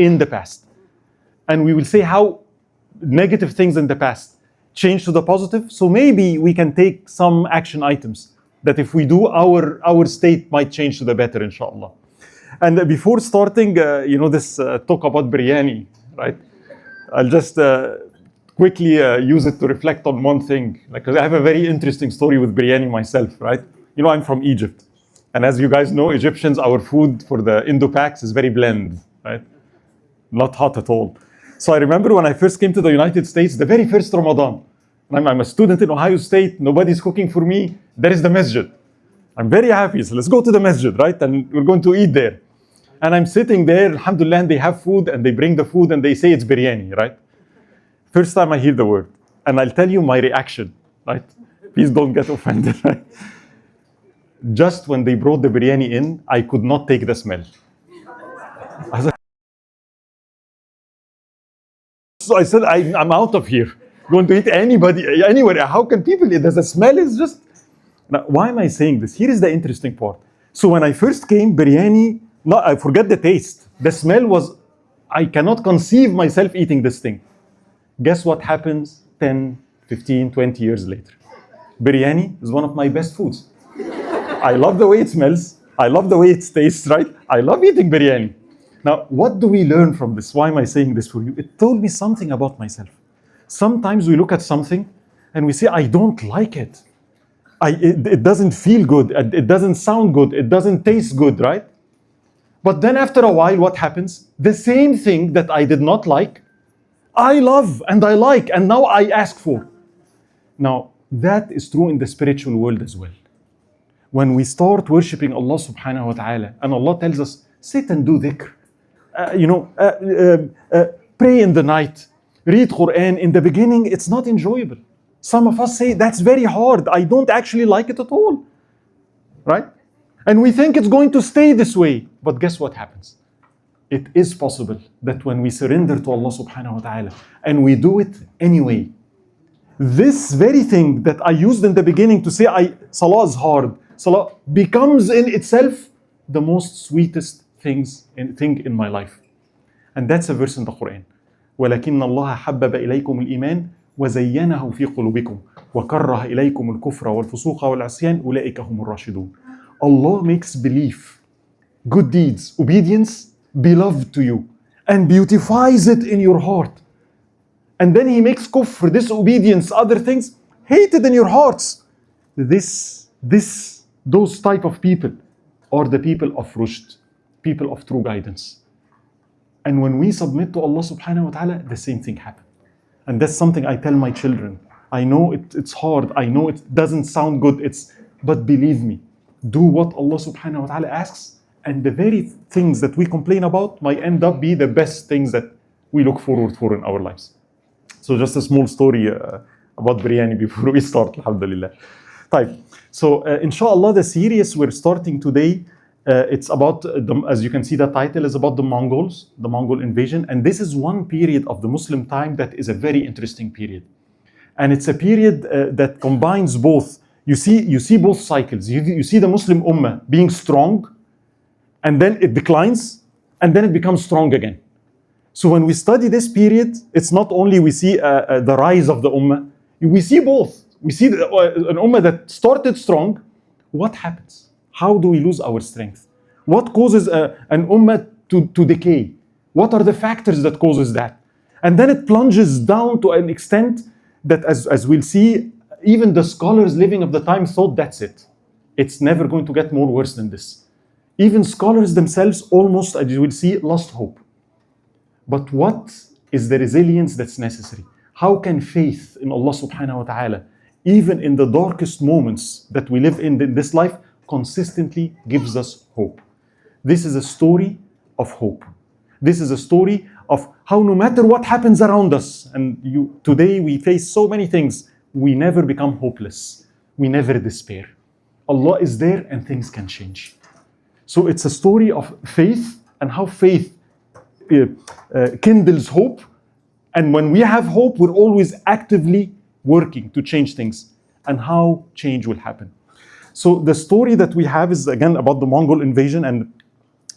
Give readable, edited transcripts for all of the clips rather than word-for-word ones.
in the past. And we will say how negative things in the past change to the positive. So maybe we can take some action items that if we do, our state might change to the better, inshallah. And before starting, this talk about biryani, right? I'll just quickly use it to reflect on one thing. Like, I have a very interesting story with biryani myself, right? I'm from Egypt. And as you guys know, Egyptians, our food for the Indo-Pacs is very bland, right? Not hot at all. So I remember when I first came to the United States, the very first Ramadan, I'm a student in Ohio State, nobody's cooking for me, there is the masjid. I'm very happy, so let's go to the masjid, right? And we're going to eat there. And I'm sitting there, alhamdulillah, and they have food, and they bring the food, and they say it's biryani, right? First time I hear the word. And I'll tell you my reaction, right? Please don't get offended, right? Just when they brought the biryani in, I could not take the smell. So I said, I'm out of here. Going to eat anywhere. How can people eat? The smell is just... Now, why am I saying this? Here is the interesting part. So when I first came, biryani, I forget the taste. The smell was, I cannot conceive myself eating this thing. Guess what happens 10, 15, 20 years later? Biryani is one of my best foods. I love the way it smells. I love the way it tastes, right? I love eating biryani. Now, what do we learn from this? Why am I saying this for you? It told me something about myself. Sometimes we look at something and we say, I don't like it. It doesn't feel good. It doesn't sound good. It doesn't taste good, right? But then after a while, what happens? The same thing that I did not like, I love and I like, and now I ask for. Now, that is true in the spiritual world as well. When we start worshipping Allah subhanahu wa ta'ala, and Allah tells us, sit and do dhikr, pray in the night, read Quran. In the beginning, it's not enjoyable. Some of us say, that's very hard. I don't actually like it at all, right? And we think it's going to stay this way. But guess what happens? It is possible that when we surrender to Allah subhanahu wa ta'ala and we do it anyway, this very thing that I used in the beginning to say, Salah is hard, Salah becomes in itself the most sweetest thing in my life. And that's a verse in the Quran. وَلَكِنَّ اللَّهَ حَبَّبَ إِلَيْكُمُ الْإِيمَانِ وَزَيَّنَهُ فِي قُلُوبِكُمْ وَكَرَّهَ إِلَيْكُمُ الْكُفْرَ وَالْفُسُوقَ وَالْعِصْيَانَ أُولَئِكَ هُمُ الرَّاشِدُونَ. Allah makes belief, good deeds, obedience, beloved to you and beautifies it in your heart. And then He makes kufr, disobedience, other things, hated in your hearts. Those type of people are the people of rushd, people of true guidance. And when we submit to Allah subhanahu wa ta'ala, the same thing happens. And that's something I tell my children. I know it's hard, I know it doesn't sound good, but believe me, do what Allah subhanahu wa ta'ala asks, and the very things that we complain about might end up be the best things that we look forward for in our lives. So just a small story about biryani before we start, alhamdulillah. So inshallah, the series we're starting today, it's about, as you can see, the title is about the Mongols, the Mongol invasion. And this is one period of the Muslim time that is a very interesting period. And it's a period that combines both. You see both cycles. You see the Muslim Ummah being strong, and then it declines, and then it becomes strong again. So when we study this period, it's not only we see the rise of the Ummah, we see both. We see an Ummah that started strong. What happens? How do we lose our strength? What causes an Ummah to decay? What are the factors that causes that? And then it plunges down to an extent that, as we'll see, even the scholars living of the time thought that's it. It's never going to get more worse than this. Even scholars themselves almost, as you will see, lost hope. But what is the resilience that's necessary? How can faith in Allah subhanahu wa ta'ala, even in the darkest moments that we live in this life, consistently gives us hope? This is a story of hope. This is a story of how no matter what happens around us, and today we face so many things, we never become hopeless. We never despair. Allah is there and things can change. So it's a story of faith and how faith kindles hope. And when we have hope, we're always actively working to change things and how change will happen. So the story that we have is again about the Mongol invasion. And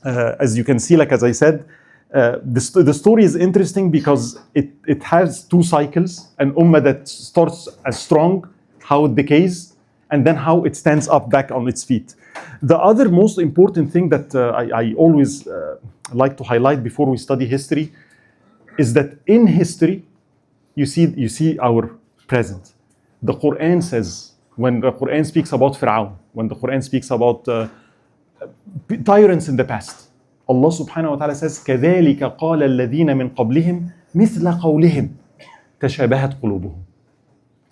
as you can see, like as I said, The story is interesting because it has two cycles: an ummah that starts as strong, how it decays, and then how it stands up back on its feet. The other most important thing that I always like to highlight before we study history is that in history, you see our present. The Quran says, when the Quran speaks about Fir'aun, when the Quran speaks about tyrants in the past, Allah subhanahu wa ta'ala says, كَذَلِكَ قَالَ الَّذِينَ مِنْ قَبْلِهِمْ مِثْلَ قَوْلِهِمْ تَشَابَهَتْ قُلُوبُهُم.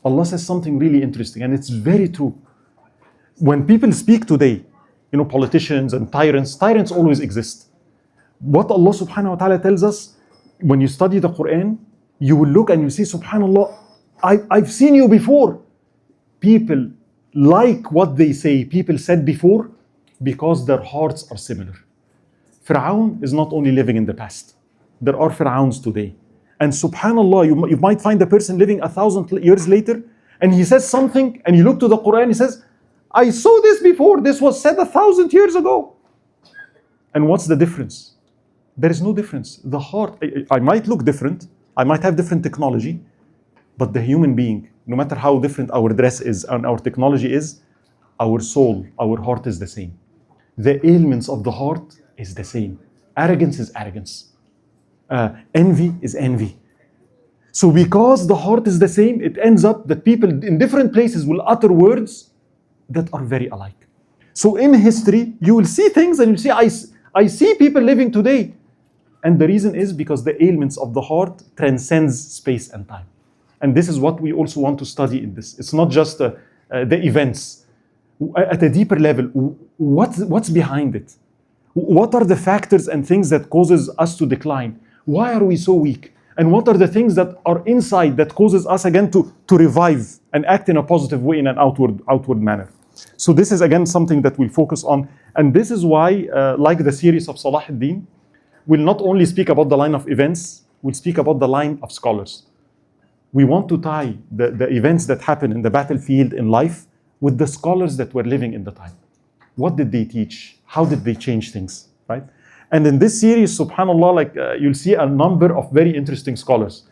Allah says something really interesting, and it's very true. When people speak today, politicians and tyrants always exist. What Allah subhanahu wa ta'ala tells us, when you study the Quran, you will look and you see, subhanallah, I've seen you before. People like what they say, people said before, because their hearts are similar. Fir'aun is not only living in the past. There are Fir'auns today. And subhanallah, you might find a person living 1,000 years later, and he says something, and you look to the Quran, he says, I saw this before, this was said 1,000 years ago. And what's the difference? There is no difference. The heart, I might look different, I might have different technology, but the human being, no matter how different our dress is and our technology is, our soul, our heart is the same. The ailments of the heart is the same. Arrogance is arrogance. Envy is envy. So because the heart is the same, it ends up that people in different places will utter words that are very alike. So in history, you will see things and you'll see, I see people living today. And the reason is because the ailments of the heart transcends space and time. And this is what we also want to study in this. It's not just the events. At a deeper level, what's behind it? What are the factors and things that causes us to decline? Why are we so weak? And what are the things that are inside that causes us again to revive and act in a positive way in an outward manner? So this is again something that we'll focus on. And this is why, like the series of Salah ad-Din, we'll not only speak about the line of events, we'll speak about the line of scholars. We want to tie the events that happen in the battlefield in life with the scholars that were living in the time. What did they teach? How did they change things, right? And in this series, subhanAllah, you'll see a number of very interesting scholars.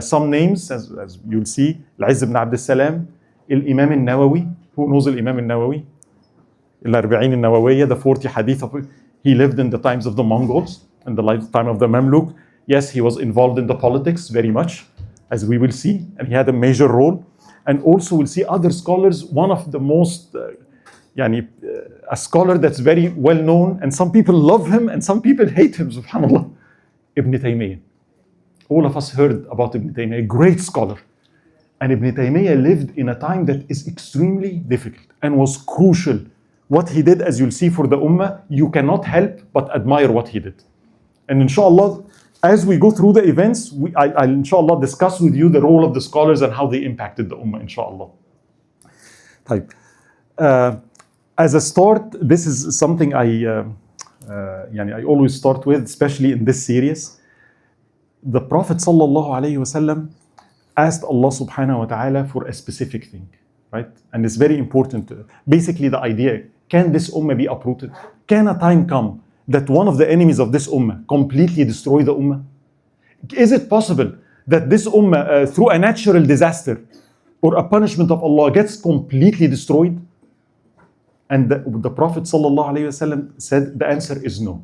Some names, as you'll see, Al-Izz ibn Abd al-Salam, Al-Imam al-Nawawi. Who knows Al-Imam al-Nawawi? Al-Arba'in al-Nawawiyya, the 40 hadith of it. He lived in the times of the Mongols, in the lifetime of the Mamluk. Yes, he was involved in the politics very much, as we will see, and he had a major role. And also we'll see other scholars, one of the most, a scholar that's very well known, and some people love him and some people hate him, subhanAllah, Ibn Taymiyyah. All of us heard about Ibn Taymiyyah, a great scholar. And Ibn Taymiyyah lived in a time that is extremely difficult and was crucial. What he did, as you'll see for the Ummah, you cannot help but admire what he did. And inshallah, as we go through the events, I'll inshallah discuss with you the role of the scholars and how they impacted the Ummah, inshallah. Type. As a start, this is something I always start with, especially in this series. The Prophet sallallahu alaihi wasallam asked Allah subhanahu wa ta'ala for a specific thing, right? And it's very important. Basically, the idea, can this Ummah be uprooted? Can a time come that one of the enemies of this Ummah completely destroy the Ummah? Is it possible that this Ummah, through a natural disaster or a punishment of Allah, gets completely destroyed? And the Prophet ﷺ said the answer is no,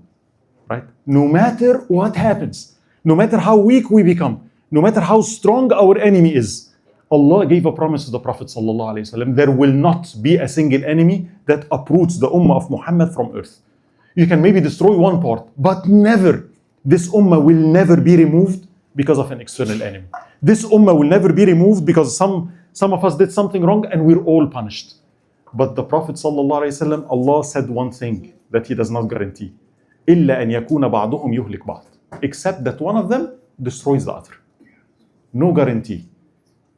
right? No matter what happens, no matter how weak we become, no matter how strong our enemy is, Allah gave a promise to the Prophet ﷺ, there will not be a single enemy that uproots the Ummah of Muhammad from earth. You can maybe destroy one part, but never, this Ummah will never be removed because of an external enemy. This Ummah will never be removed because some of us did something wrong and we're all punished. But the Prophet ﷺ, Allah said one thing that he does not guarantee. إِلَّا أَنْ يَكُونَ بَعْضُهُمْ يُهْلِكْ بَعْض. Except that one of them destroys the other. No guarantee.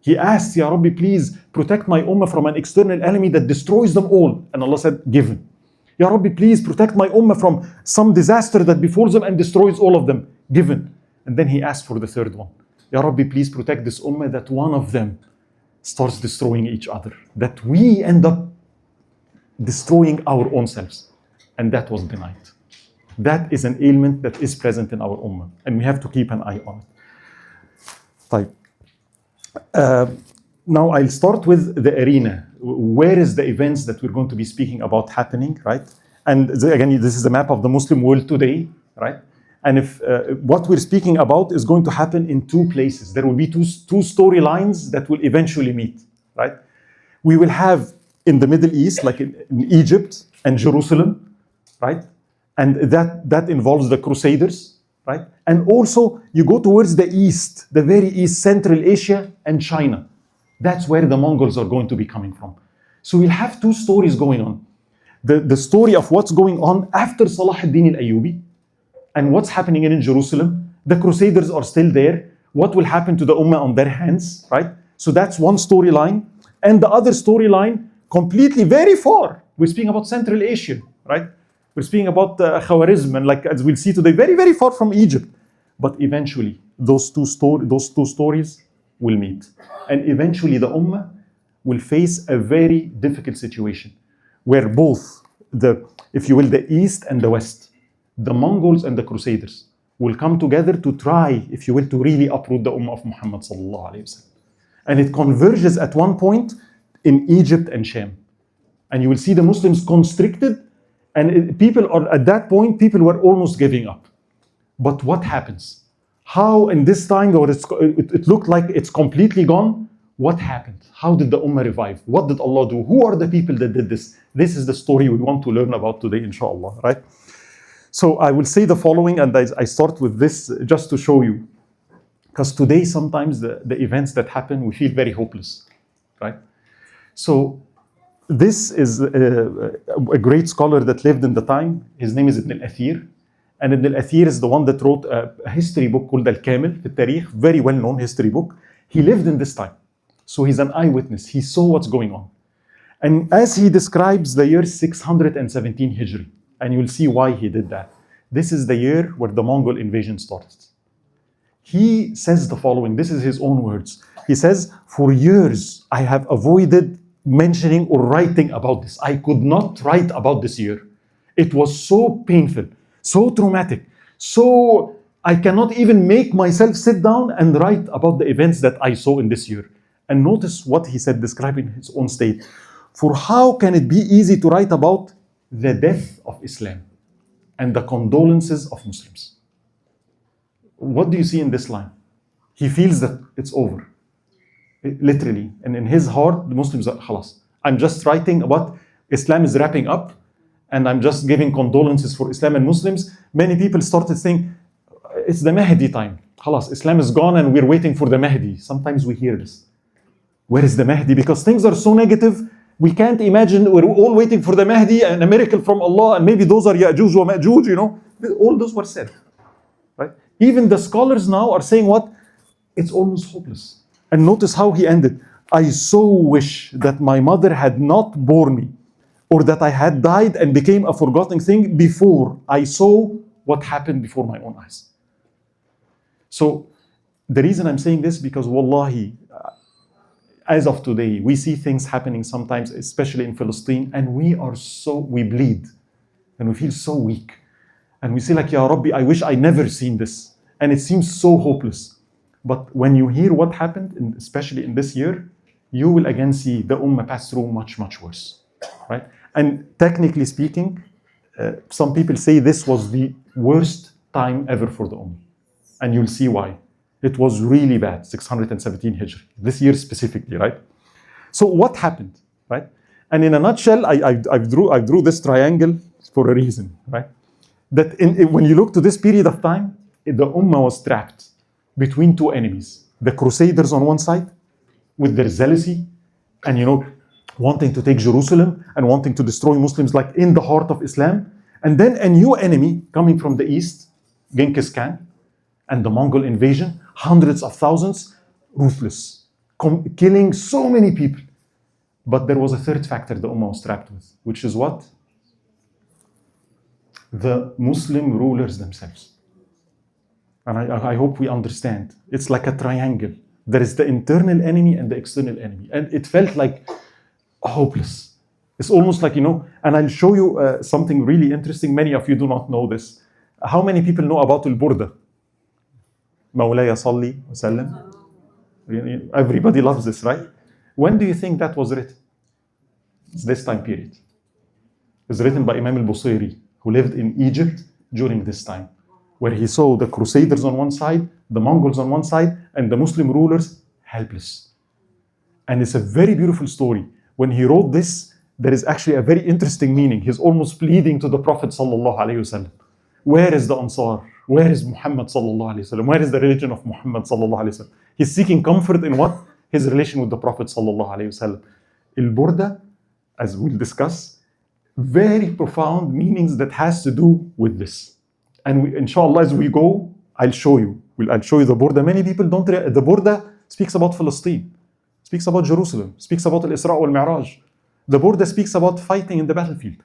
He asked, Ya Rabbi, please protect my Ummah from an external enemy that destroys them all. And Allah said, given. Ya Rabbi, please protect my Ummah from some disaster that befalls them and destroys all of them. Given. And then he asked for the third one. Ya Rabbi, please protect this Ummah that one of them starts destroying each other. That we end up destroying our own selves. And that was denied. That is an ailment that is present in our ummah, and we have to keep an eye on it. طيب. Now I'll start with the arena. Where is the events that we're going to be speaking about happening, right? And again, this is a map of the Muslim world today, right? And if what we're speaking about is going to happen in two places, there will be two storylines that will eventually meet, right? We will have in the Middle East, like in Egypt and Jerusalem, right? And that involves the Crusaders, right? And also you go towards the east, the very east, Central Asia and China. That's where the Mongols are going to be coming from. So we'll have two stories going on. The story of what's going on after Salah ad-Din al-Ayyubi and what's happening in Jerusalem. The Crusaders are still there. What will happen to the Ummah on their hands, right? So that's one storyline. And the other storyline, completely very far. We're speaking about Central Asia, right? We're speaking about Khwarizm, and like as we'll see today, very, very far from Egypt. But eventually, those two stories will meet. And eventually the Ummah will face a very difficult situation where both if you will, the East and the West, the Mongols and the Crusaders will come together to try, if you will, to really uproot the Ummah of Muhammad sallallahu alayhi wasallam. And it converges at one point in Egypt and Sham. And you will see the Muslims constricted, and people are, at that point, people were almost giving up. But what happens? How in this time, where it looked like it's completely gone, what happened? How did the Ummah revive? What did Allah do? Who are the people that did this? This is the story we want to learn about today, inshallah, right? So I will say the following, and I start with this just to show you. Because today, sometimes the events that happen, we feel very hopeless, right? So this is a great scholar that lived in the time. His name is Ibn al-Athir. And Ibn al-Athir is the one that wrote a history book called Al-Kamil, في التاريخ, very well-known history book. He lived in this time. So he's an eyewitness. He saw what's going on. And as he describes the year 617 Hijri, and you'll see why he did that. This is the year where the Mongol invasion started. He says the following, this is his own words. He says, for years I have avoided mentioning or writing about this. I could not write about this year. It was so painful, so traumatic, so I cannot even make myself sit down and write about the events that I saw in this year. And notice what he said, describing his own state. For how can it be easy to write about the death of Islam and the condolences of Muslims? What do you see in this line? He feels that it's over. Literally. And in his heart, the Muslims are khalas. I'm just writing about Islam is wrapping up, and I'm just giving condolences for Islam and Muslims. Many people started saying, it's the Mahdi time. Khalas, Islam is gone and we're waiting for the Mahdi. Sometimes we hear this. Where is the Mahdi? Because things are so negative, we can't imagine we're all waiting for the Mahdi and a miracle from Allah, and maybe those are Ya'juj wa Ma'juj, you know. All those were said. Right? Even the scholars now are saying what? It's almost hopeless. And notice how he ended. I so wish that my mother had not borne me, or that I had died and became a forgotten thing before I saw what happened before my own eyes. So the reason I'm saying this, because wallahi, as of today, we see things happening sometimes, especially in Palestine, and we bleed, and we feel so weak. And we say like, Ya Rabbi, I wish I never seen this. And it seems so hopeless. But when you hear what happened, especially in this year, you will again see the Ummah pass through much, much worse, right? And technically speaking, some people say this was the worst time ever for the Ummah. And you'll see why. It was really bad, 617 Hijri, this year specifically, right? So what happened, right? And in a nutshell, I drew this triangle for a reason, right? That when you look to this period of time, the Ummah was trapped between two enemies. The Crusaders on one side, with their zealousy, and wanting to take Jerusalem and wanting to destroy Muslims like in the heart of Islam. And then a new enemy coming from the east, Genghis Khan, and the Mongol invasion, hundreds of thousands, ruthless, killing so many people. But there was a third factor the Ummah was trapped with, which is what? The Muslim rulers themselves. And I hope we understand. It's like a triangle. There is the internal enemy and the external enemy. And it felt like hopeless. It's almost like, and I'll show you something really interesting. Many of you do not know this. How many people know about al-Burda? مولاي صلي وسلم. Everybody loves this, right? When do you think that was written? It's this time period. It was written by Imam al-Busiri, who lived in Egypt during this time, where he saw the Crusaders on one side, the Mongols on one side, and the Muslim rulers helpless. And it's a very beautiful story. When he wrote this, there is actually a very interesting meaning. He's almost pleading to the Prophet sallallahu alaihi wasallam. Where is the Ansar? Where is Muhammad sallallahu alaihi wasallam? Where is the religion of Muhammad sallallahu alaihi wasallam? He's seeking comfort in what? His relation with the Prophet sallallahu alaihi wasallam. Al-Burda, as we'll discuss, very profound meanings that has to do with this. And we, inshallah, as we go, I'll show you. I'll show you the Burda. Many people don't. The Burda speaks about Palestine, speaks about Jerusalem, speaks about Al-Isra wal-Mi'raj. The Burda speaks about fighting in the battlefield.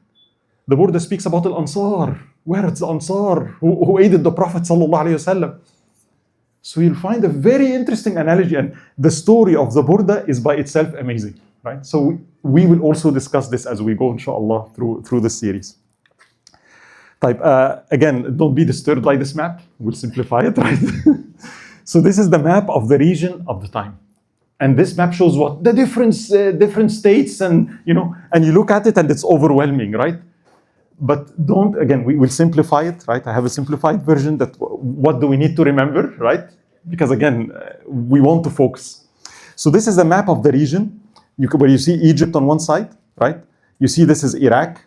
The Burda speaks about Al-Ansar. Where is the Ansar who aided the Prophet sallallahu alaihi wasallam? So you'll find a very interesting analogy, and the story of the Burda is by itself amazing, right? So we will also discuss this as we go, inshallah, through this series. Again, don't be disturbed by this map. We'll simplify it, right? So this is the map of the region of the time. And this map shows what? The different states, and and you look at it and it's overwhelming, right? But we will simplify it, right? I have a simplified version that what do we need to remember, right? Because again, we want to focus. So this is a map of the region, where you see Egypt on one side, right? You see this is Iraq,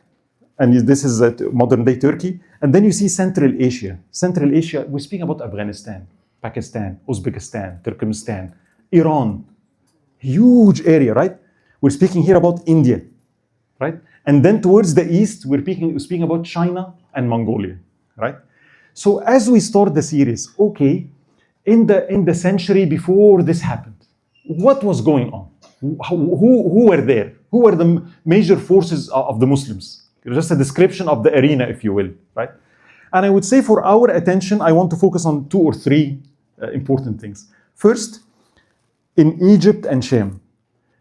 and this is modern day Turkey. And then you see Central Asia. Central Asia, we're speaking about Afghanistan, Pakistan, Uzbekistan, Turkmenistan, Iran. Huge area, right? We're speaking here about India, right? And then towards the east, we're speaking about China and Mongolia, right? So as we start the series, okay, in the century before this happened, what was going on? Who were there? Who were the major forces of the Muslims? Just a description of the arena, if you will, right? And I would say for our attention, I want to focus on 2 or 3 important things. First, in Egypt and Sham,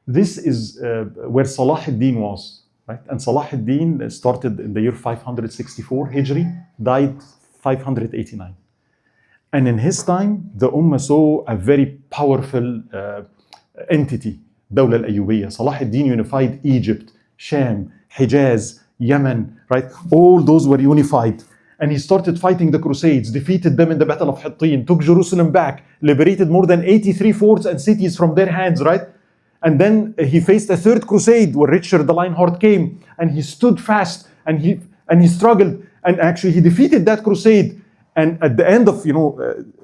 this is where Salah ad-Din was. Right? And Salah ad-Din started in the year 564 Hijri, died 589. And in his time, the Ummah saw a very powerful entity, Dawla al-Ayyubiyya. Salah ad-Din unified Egypt, Sham, Hijaz, Yemen, right? All those were unified. And he started fighting the Crusades, defeated them in the Battle of Hittin, took Jerusalem back, liberated more than 83 forts and cities from their hands, right? And then he faced a 3rd crusade where Richard the Lionheart came, and he stood fast and he struggled, and actually he defeated that crusade. And at the end of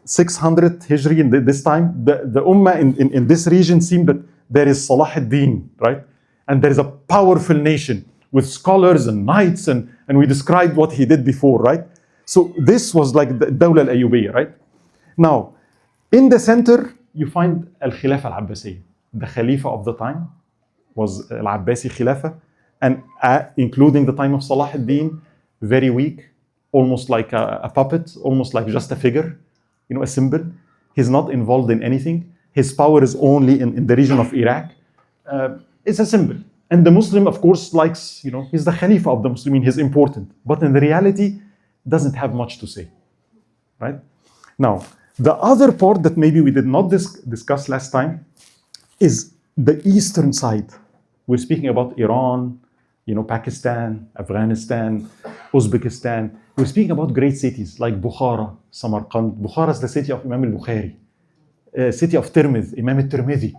600 Hijri, in this time, the Ummah in this region seemed that there is Salah ad-Din, right? And there is a powerful nation with scholars and knights, and we described what he did before, right? So this was like the Dawla al-Ayyubiyya, right? Now, in the center, you find Al-Khilafah al-Abbasiyya. The Khalifa of the time was Al-Abbasi Khilafah, and including the time of Salah ad-Din, very weak, almost like a puppet, almost like just a figure, a symbol. He's not involved in anything. His power is only in the region of Iraq. It's a symbol. And the Muslim, of course, likes, he's the Khalifa of the Muslimin, he's important. But in the reality, doesn't have much to say, right? Now, the other part that maybe we did not discuss last time is the eastern side. We're speaking about Iran, Pakistan, Afghanistan, Uzbekistan. We're speaking about great cities like Bukhara, Samarkand. Bukhara is the city of Imam al-Bukhari, city of Tirmidh, Imam al-Tirmidhi,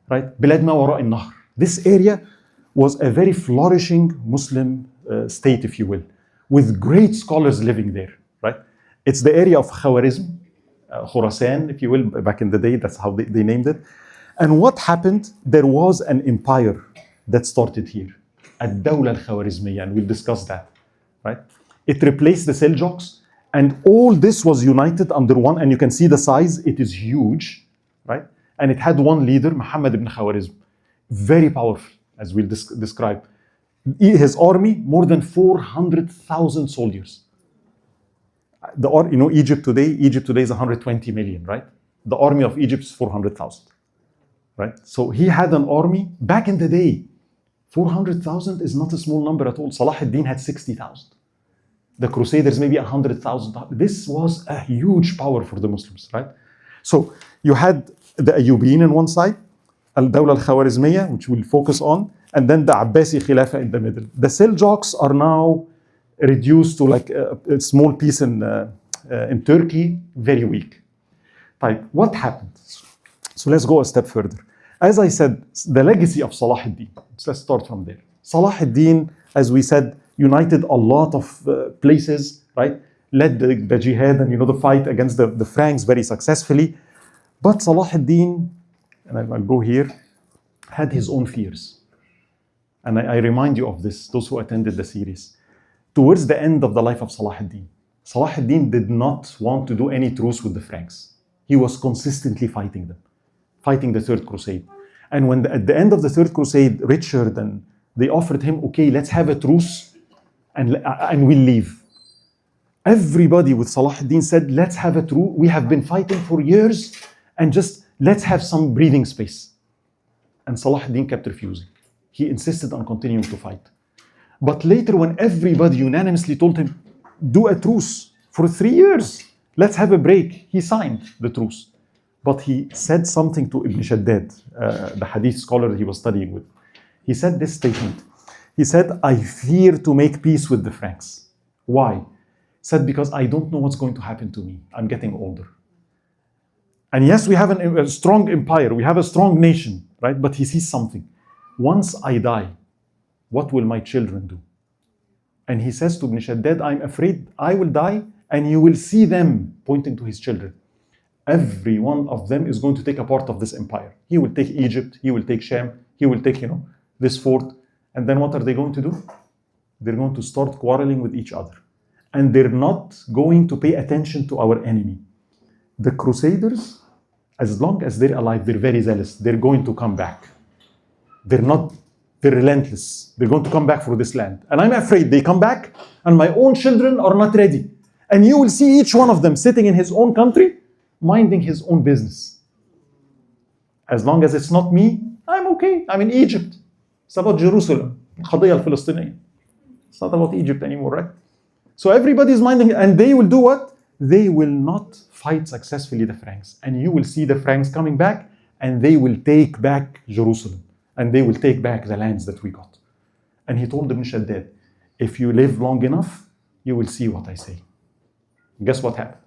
right? Bilad ma wara al-Nahr. This area was a very flourishing Muslim state, if you will, with great scholars living there, right? It's the area of Khwarizm, Khurasan, if you will, back in the day, that's how they named it. And what happened? There was an empire that started here, Ad-Dawla al-Khwarizmiyya, and we'll discuss that, right? It replaced the Seljuks, and all this was united under one, and you can see the size, it is huge, right? And it had one leader, Muhammad ibn Khwarizm, very powerful, as we'll describe. His army, more than 400,000 soldiers. Egypt today is 120 million, right? The army of Egypt is 400,000. Right? So he had an army back in the day. 400,000 is not a small number at all. Salah ad-Din had 60,000. The Crusaders, maybe 100,000. This was a huge power for the Muslims, right? So you had the Ayyubiyin on one side, Al-Dawla al-Khwarizmiyya, which we'll focus on, and then the Abbasi Khilafah in the middle. The Seljuks are now reduced to like a small piece in Turkey, very weak. Type. What happened? So let's go a step further. As I said, the legacy of Salah ad-Din. So let's start from there. Salah ad-Din, as we said, united a lot of places, right? Led the jihad and the fight against the Franks very successfully. But Salah ad-Din, and I'll go here, had his own fears. And I remind you of this, those who attended the series. Towards the end of the life of Salah ad-Din, Salah ad-Din did not want to do any truce with the Franks. He was consistently fighting them, fighting the Third Crusade. And when at the end of the Third Crusade, Richard, and they offered him, okay, let's have a truce and we'll leave. Everybody with Salah ad-Din said, let's have a truce. We have been fighting for years and just let's have some breathing space. And Salah ad-Din kept refusing. He insisted on continuing to fight. But later, when everybody unanimously told him, do a truce for 3 years, let's have a break, he signed the truce. But he said something to Ibn Shaddad, the hadith scholar he was studying with. He said this statement. He said, I fear to make peace with the Franks. Why? He said, because I don't know what's going to happen to me. I'm getting older. And yes, we have a strong empire, we have a strong nation, right? But he sees something. Once I die, what will my children do? And he says to Ibn Shaddad, I'm afraid I will die and you will see them, pointing to his children. Every one of them is going to take a part of this empire. He will take Egypt, he will take Sham, he will take, this fort. And then what are they going to do? They're going to start quarreling with each other. And they're not going to pay attention to our enemy. The Crusaders, as long as they're alive, they're very zealous. They're going to come back. They're relentless. They're going to come back for this land. And I'm afraid they come back and my own children are not ready. And you will see each one of them sitting in his own country, minding his own business. As long as it's not me, I'm okay. I'm in Egypt. It's about Jerusalem. القضية الفلسطينية. It's not about Egypt anymore, right? So everybody's minding, and they will do what? They will not fight successfully the Franks. And you will see the Franks coming back, and they will take back Jerusalem. And they will take back the lands that we got. And he told Ibn Shaddad, if you live long enough, you will see what I say. Guess what happened?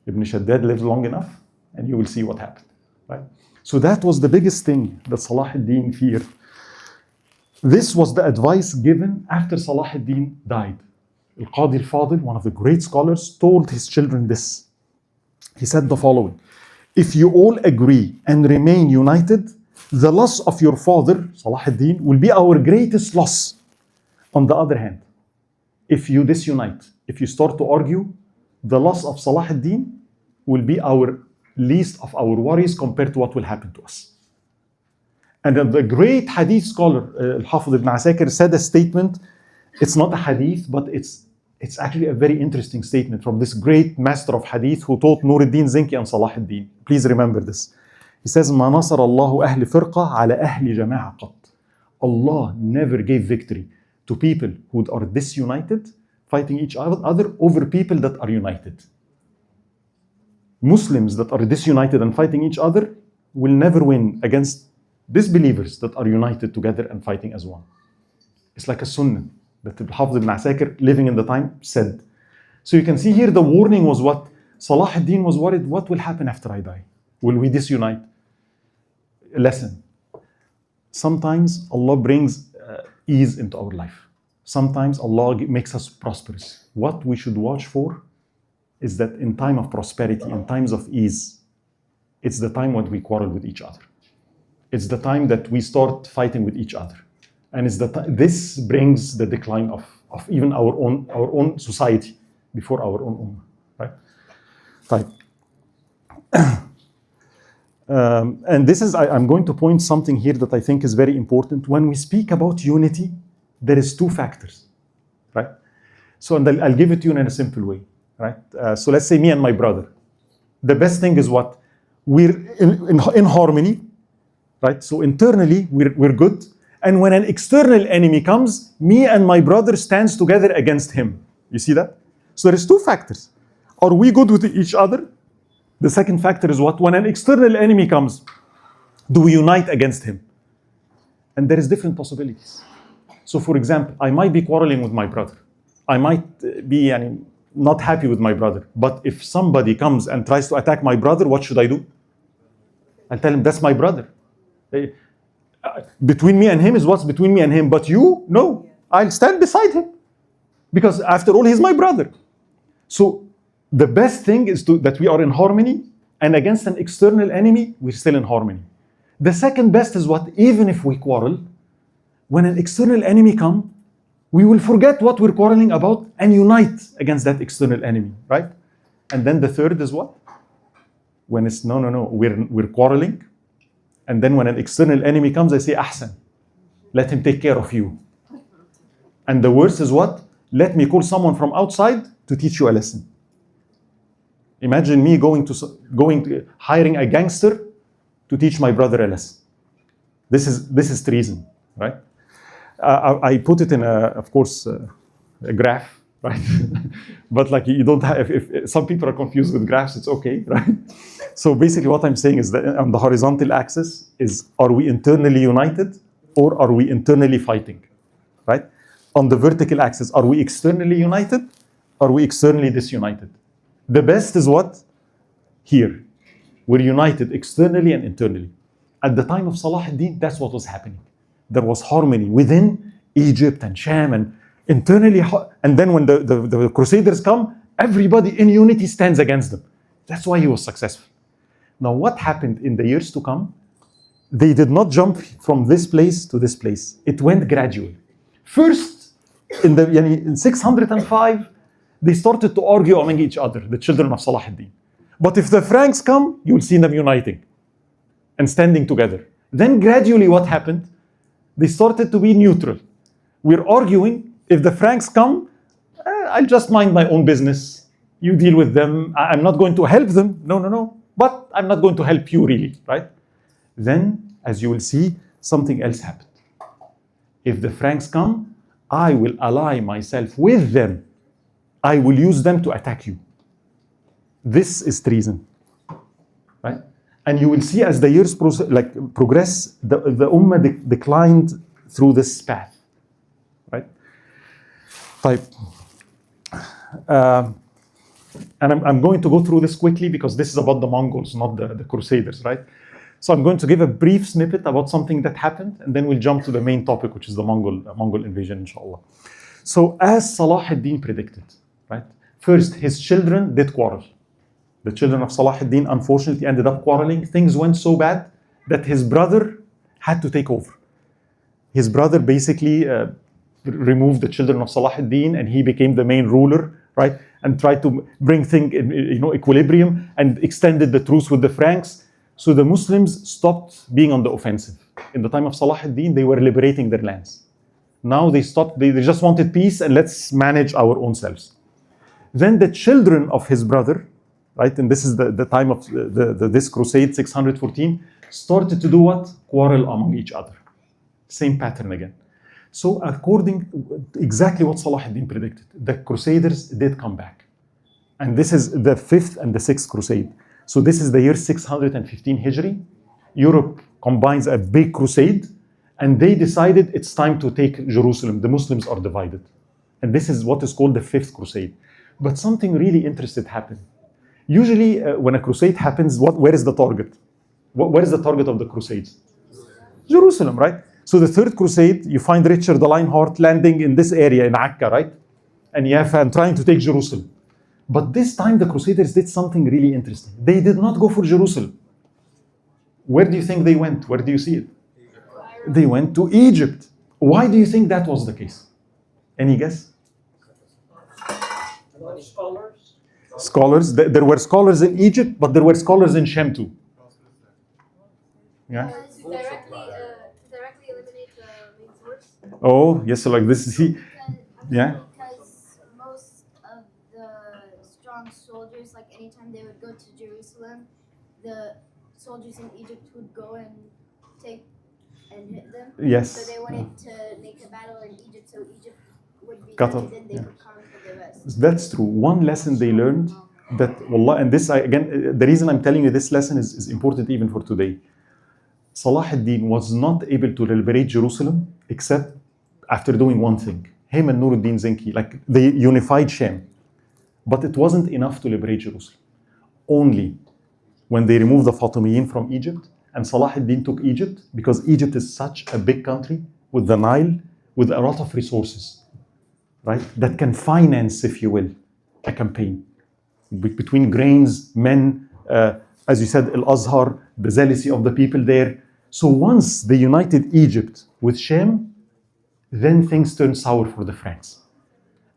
Ibn Shaddad lived long enough, and you will see what happened. Right? So that was the biggest thing that Salah ad-Din feared. This was the advice given after Salah ad-Din died. Al-Qadi al-Fadil, one of the great scholars, told his children this. He said the following: if you all agree and remain united, the loss of your father, Salah ad-Din, will be our greatest loss. On the other hand, if you disunite, if you start to argue, the loss of Salah ad-Din will be our least of our worries compared to what will happen to us. And the great hadith scholar, Al-Hafidh ibn Asakir, said a statement. It's not a hadith, but it's actually a very interesting statement from this great master of hadith who taught Nuruddin Zinki and Salah ad-Din. Please remember this. He says, ما نصر الله أهل فرقة على أهل جماعة قط. Allah never gave victory to people who are disunited, fighting each other, over people that are united. Muslims that are disunited and fighting each other will never win against disbelievers that are united together and fighting as one. It's like a sunnah that Al-Hafidh ibn Asakir, living in the time, said. So you can see here the warning was what? Salah ad-Din was worried, what will happen after I die? Will we disunite? Lesson. Sometimes Allah brings ease into our life. Sometimes Allah makes us prosperous. What we should watch for is that in time of prosperity, in times of ease, it's the time when we quarrel with each other. It's the time that we start fighting with each other. And it's this brings the decline of even our own society before our own ummah, right? And this is, I'm going to point something here that I think is very important. When we speak about unity, there is two factors, right? So and I'll give it to you in a simple way, right? So let's say me and my brother. The best thing is what? We're in harmony, right? So internally, we're good. And when an external enemy comes, me and my brother stands together against him. You see that? So there's two factors. Are we good with each other? The second factor is what? When an external enemy comes, do we unite against him? And there is different possibilities. So for example, I might be quarreling with my brother. I might be not happy with my brother. But if somebody comes and tries to attack my brother, what should I do? I'll tell him, that's my brother. Between me and him is what's between me and him. But you, no. I'll stand beside him. Because after all, he's my brother. So the best thing is that we are in harmony, and against an external enemy, we're still in harmony. The second best is what? Even if we quarrel, when an external enemy comes, we will forget what we're quarreling about and unite against that external enemy, right? And then the third is what? When it's no, we're quarreling, and then when an external enemy comes, I say, Hassan, let him take care of you. And the worst is what? Let me call someone from outside to teach you a lesson. Imagine me hiring a gangster to teach my brother a lesson. This is treason, right? I put it in a graph, right? But like you don't have, if some people are confused with graphs, it's okay, right? So basically what I'm saying is that on the horizontal axis is, are we internally united or are we internally fighting, right? On the vertical axis, are we externally united? Are we externally disunited? The best is what? Here. We're united externally and internally. At the time of Salah ad-Din, that's what was happening. There was harmony within Egypt and Sham, and internally, and then when the Crusaders come, everybody in unity stands against them. That's why he was successful. Now what happened in the years to come? They did not jump from this place to this place. It went gradually. First, in 605, they started to argue among each other, the children of Salah ad-Din. But if the Franks come, you'll see them uniting and standing together. Then gradually what happened? They started to be neutral. We're arguing, if the Franks come, I'll just mind my own business. You deal with them. I'm not going to help them. No. But I'm not going to help you really, right? Then, as you will see, something else happened. If the Franks come, I will ally myself with them. I will use them to attack you. This is treason, right? And you will see as the years progress, the Ummah declined through this path, right? Type. And I'm going to go through this quickly because this is about the Mongols, not the Crusaders, right? So I'm going to give a brief snippet about something that happened, and then we'll jump to the main topic, which is the Mongol invasion, inshallah. So as Salah ad-Din predicted, right? First, his children did quarrel. The children of Salah ad-Din unfortunately ended up quarreling. Things went so bad that his brother had to take over. His brother basically removed the children of Salah ad-Din, and he became the main ruler, right? And tried to bring things in equilibrium and extended the truce with the Franks. So the Muslims stopped being on the offensive. In the time of Salah ad-Din, they were liberating their lands. Now they stopped, they just wanted peace and let's manage our own selves. Then the children of his brother, right, and this is the time of this crusade, 614, started to do what? Quarrel among each other. Same pattern again. So exactly what Salah ad-Din predicted, the Crusaders did come back. And this is the 5th and the 6th crusade. So this is the year 615 Hijri. Europe combines a big crusade, and they decided it's time to take Jerusalem. The Muslims are divided. And this is what is called the 5th crusade. But something really interesting happened. Usually when a crusade happens, where is the target? Where is the target of the crusades? Jerusalem, right? So the 3rd crusade, you find Richard the Lionheart landing in this area in Akka, right? And Yasa trying to take Jerusalem. But this time the Crusaders did something really interesting. They did not go for Jerusalem. Where do you think they went? Where do you see it? They went to Egypt. Why do you think that was the case? Any guess? Scholars. There were scholars in Egypt, but there were scholars in Shem too. Yeah. Directly eliminate the main source. Oh yes, so like this is he. Yeah. Because most of the strong soldiers, like anytime they would go to Jerusalem, the soldiers in Egypt would go and take and hit them. Yes. So they wanted to make a battle in Egypt, so Egypt would be Cut done, off, and then they yeah. would conquer the rest. That's true. One lesson they learned that, wallah, and this, again, the reason I'm telling you this lesson is important even for today. Salah ad-Din was not able to liberate Jerusalem except after doing one thing. Him and Nur ad-Din Zenki, like they unified Sham. But it wasn't enough to liberate Jerusalem. Only when they removed the Fatimiyin from Egypt and Salah ad-Din took Egypt, because Egypt is such a big country with the Nile, with a lot of resources, right? That can finance, if you will, a campaign. Between grains, men, as you said, Al-Azhar, the zealousy of the people there. So once they united Egypt with Sham, then things turned sour for the Franks.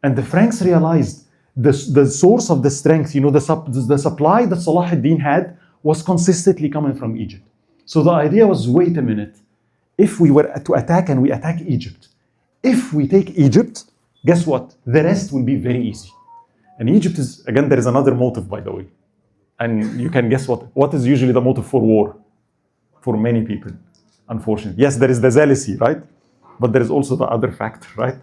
And the Franks realized the source of the strength, the supply that Salah ad-Din had was consistently coming from Egypt. So the idea was, wait a minute, if we were to attack and we attack Egypt, if we take Egypt, guess what? The rest will be very easy. And Egypt is, again, there is another motive, by the way. And you can guess what is usually the motive for war for many people, unfortunately. Yes, there is the zealousy, right? But there is also the other factor, right?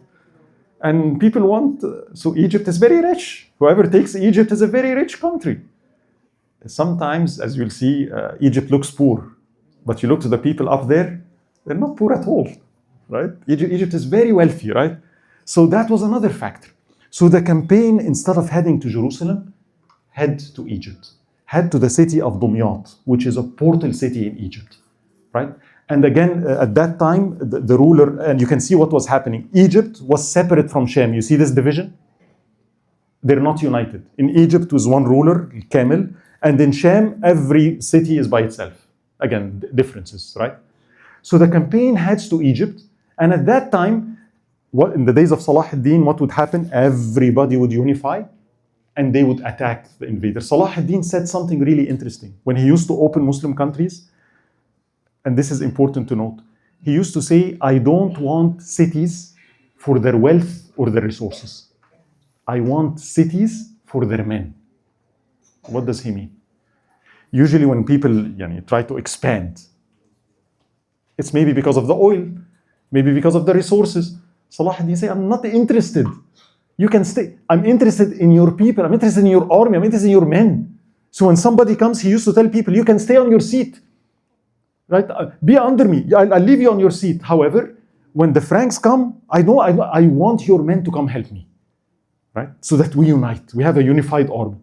And people want, so Egypt is very rich. Whoever takes Egypt is a very rich country. Sometimes, as you'll see, Egypt looks poor. But you look to the people up there, they're not poor at all, right? Egypt is very wealthy, right? So that was another factor. So the campaign, instead of heading to Jerusalem, head to Egypt. Head to the city of Dumyat, which is a portal city in Egypt, right? And again, at that time, the ruler, and you can see what was happening. Egypt was separate from Sham. You see this division? They're not united. In Egypt was one ruler, Kamel, and in Sham, every city is by itself. Again, differences, right? So the campaign heads to Egypt, and at that time, in the days of Salah ad-Din, what would happen? Everybody would unify, and they would attack the invader. Salah ad-Din said something really interesting. When he used to open Muslim countries, and this is important to note, he used to say, I don't want cities for their wealth or their resources. I want cities for their men. What does he mean? Usually when people try to expand, it's maybe because of the oil, maybe because of the resources. Salah ad-Din say, I'm not interested. You can stay. I'm interested in your people. I'm interested in your army. I'm interested in your men. So when somebody comes, he used to tell people, you can stay on your seat. Right? Be under me. I'll leave you on your seat. However, when the Franks come, I want your men to come help me. Right? So that we unite. We have a unified army.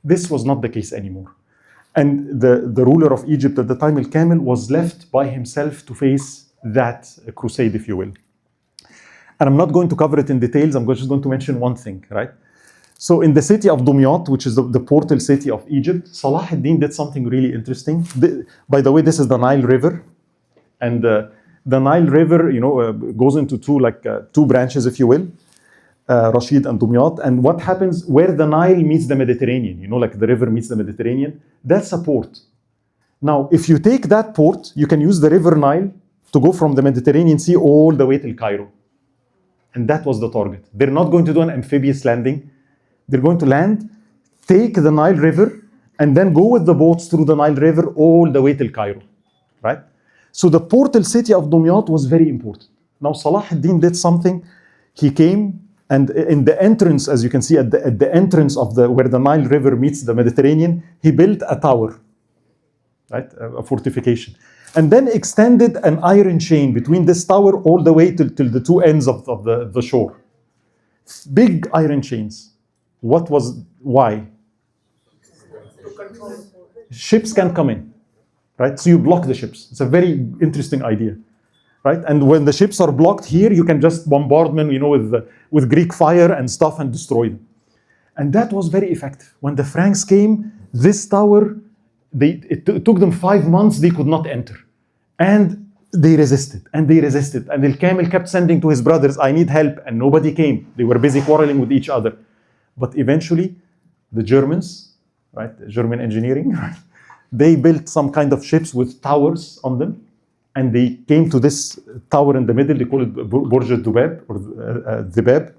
This was not the case anymore. And the ruler of Egypt at the time, Al-Kamil, was left by himself to face that crusade, if you will. And I'm not going to cover it in details. I'm just going to mention one thing, right? So in the city of Dumyat, which is the portal city of Egypt, Salah ad-Din did something really interesting. By the way, this is the Nile River. And the Nile River, goes into two branches, if you will, Rashid and Dumyat. And what happens where the Nile meets the Mediterranean, like the river meets the Mediterranean, that's a port. Now, if you take that port, you can use the river Nile to go from the Mediterranean Sea all the way to Cairo. And that was the target. They're not going to do an amphibious landing. They're going to land, take the Nile River, and then go with the boats through the Nile River all the way till Cairo, right? So the portal city of Dumyat was very important. Now Salah ad-Din did something. He came, and in the entrance, as you can see, at the entrance of where the Nile River meets the Mediterranean, he built a tower, right? A fortification. And then extended an iron chain between this tower all the way till the two ends of the shore. Big iron chains. Why? Ships can't come in, right? So you block the ships. It's a very interesting idea, right? And when the ships are blocked here, you can just bombard them, with Greek fire and stuff and destroy them. And that was very effective. When the Franks came, this tower, it took them 5 months, they could not enter. And they resisted, and they resisted. And Al-Kamil kept sending to his brothers, I need help, and nobody came. They were busy quarreling with each other. But eventually, the Germans, right, German engineering, right, they built some kind of ships with towers on them, and they came to this tower in the middle. They call it Burj al-Dubab, or Dibab,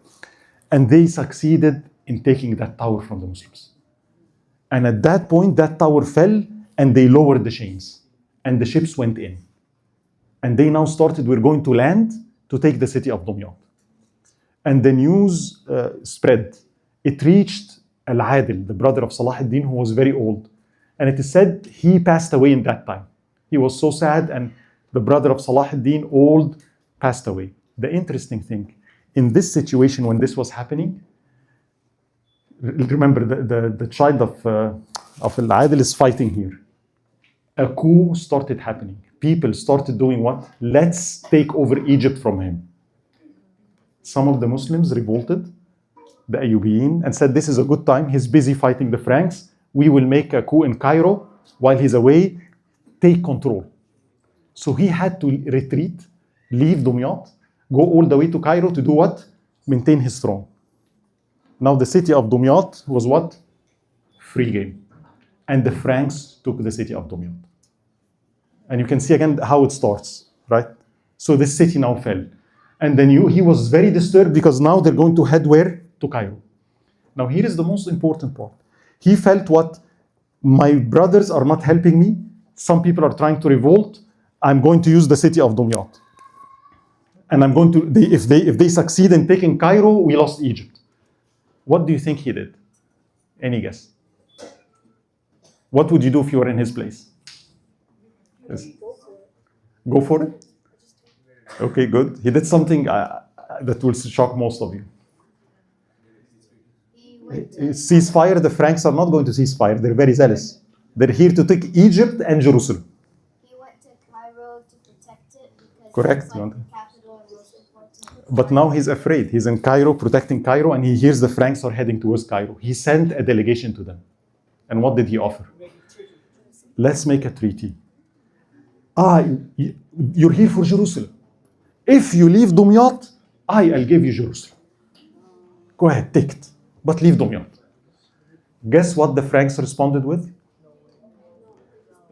and they succeeded in taking that tower from the Muslims. And at that point, that tower fell, and they lowered the chains, and the ships went in. And they now started, we're going to land to take the city of Dumyat. And the news spread. It reached Al-Adil, the brother of Salah ad-Din, who was very old. And it is said he passed away in that time. He was so sad, and the brother of Salah ad-Din, old, passed away. The interesting thing, in this situation when this was happening, remember the child of Al-Adil is fighting here. A coup started happening. People started doing what? Let's take over Egypt from him. Some of the Muslims revolted, the Ayyubiyin, and said this is a good time. He's busy fighting the Franks. We will make a coup in Cairo while he's away, take control. So he had to retreat, leave Dumyat, go all the way to Cairo to do what? Maintain his throne. Now the city of Dumyat was what? Free game. And the Franks took the city of Dumyat. And you can see again how it starts, right? So this city now fell. And then he was very disturbed because now they're going to head where? To Cairo. Now here is the most important part. He felt what? My brothers are not helping me. Some people are trying to revolt. I'm going to use the city of Dumyat. And I'm going to, if they succeed in taking Cairo, we lost Egypt. What do you think he did? Any guess? What would you do if you were in his place? Yes. Go for it? Okay, good. He did something that will shock most of you. Ceasefire, the Franks are not going to cease fire. They're very zealous. They're here to take Egypt and Jerusalem. He went to Cairo to protect it because Correct. it's like the capital and most important. But now he's afraid. He's in Cairo, protecting Cairo, and he hears the Franks are heading towards Cairo. He sent a delegation to them. And what did he offer? Let's make a treaty. You're here for Jerusalem. If you leave Dumyat, I'll give you Jerusalem. Go ahead, take it. But leave Dumyat. Guess what the Franks responded with?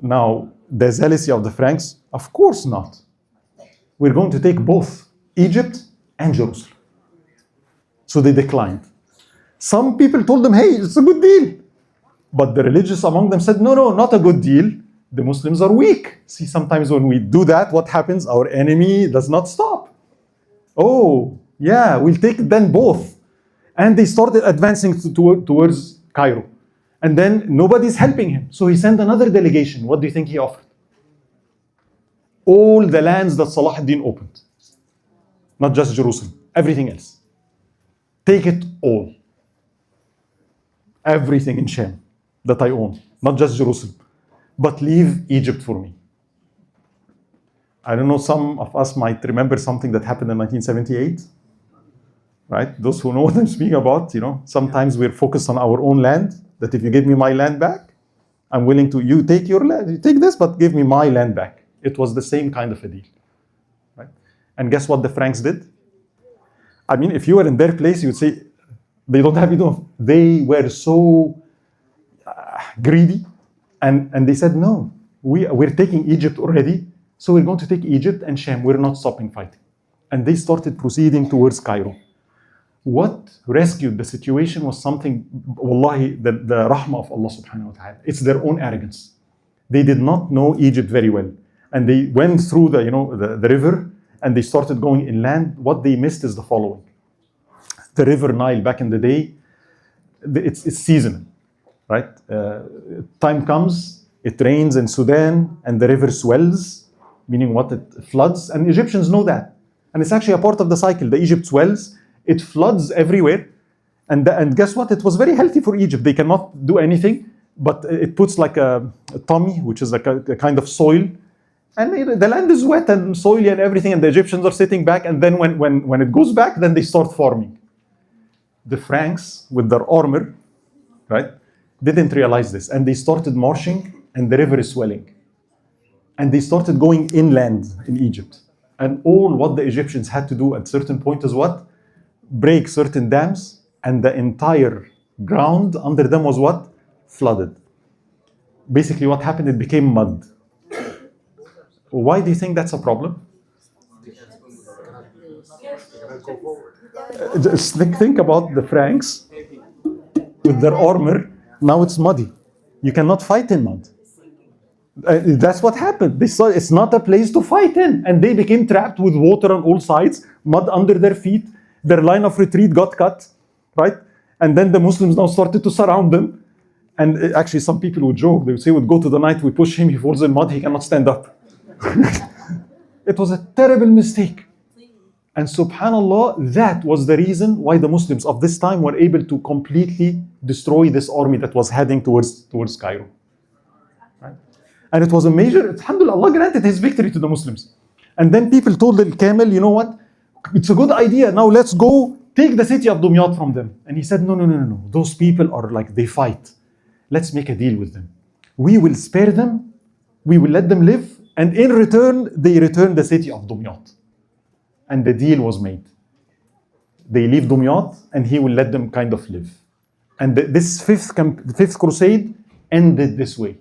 Now, the zealousy of the Franks, of course not. We're going to take both Egypt and Jerusalem. So they declined. Some people told them, hey, it's a good deal. But the religious among them said, no, not a good deal. The Muslims are weak. See, sometimes when we do that, what happens? Our enemy does not stop. Oh, yeah, we'll take then both. And they started advancing towards Cairo. And then nobody's helping him. So he sent another delegation. What do you think he offered? All the lands that Salah ad-Din opened. Not just Jerusalem, everything else. Take it all. Everything in Sham that I own, not just Jerusalem. But leave Egypt for me. I don't know, some of us might remember something that happened in 1978. Right? Those who know what I'm speaking about, sometimes we're focused on our own land, that if you give me my land back, I'm willing to, you take your land, you take this, but give me my land back. It was the same kind of a deal. Right? And guess what the Franks did? I mean, if you were in their place, you would say, they don't have enough. They were so greedy, and they said, no, we're taking Egypt already, so we're going to take Egypt and Sham. We're not stopping fighting. And they started proceeding towards Cairo. What rescued the situation was something, wallahi, the rahmah of Allah subhanahu wa ta'ala. It's their own arrogance. They did not know Egypt very well. And they went through the river, and they started going inland. What they missed is the following. The river Nile back in the day, it's seasonal, right? Time comes, it rains in Sudan, and the river swells, meaning what? It floods, and Egyptians know that. And it's actually a part of the cycle. The Egypt swells, it floods everywhere, and guess what? It was very healthy for Egypt. They cannot do anything, but it puts like a tummy, which is like a kind of soil, and the land is wet and soily and everything, and the Egyptians are sitting back, and then when it goes back, then they start farming. The Franks, with their armor, right, didn't realize this, and they started marching, and the river is swelling. And they started going inland in Egypt. And all what the Egyptians had to do at a certain point is what? Break certain dams, and the entire ground under them was what? Flooded. Basically what happened, it became mud. Why do you think that's a problem? Just think about the Franks with their armor. Now it's muddy. You cannot fight in mud. That's what happened. They saw it's not a place to fight in, and they became trapped with water on all sides, mud under their feet. Their line of retreat got cut, right? And then the Muslims now started to surround them. And actually, some people would joke. They would say, "We'd go to the night, we push him, he falls in mud, he cannot stand up." It was a terrible mistake. And subhanAllah, that was the reason why the Muslims of this time were able to completely destroy this army that was heading towards Cairo. Right? And it was a major, alhamdulillah, Allah granted his victory to the Muslims. And then people told the camel, you know what? It's a good idea. Now let's go take the city of Dumyat from them. And he said, no. Those people are like, they fight. Let's make a deal with them. We will spare them. We will let them live. And in return, they return the city of Dumyat. And the deal was made. They leave Dumyat and he will let them kind of live. And this fifth crusade ended this way.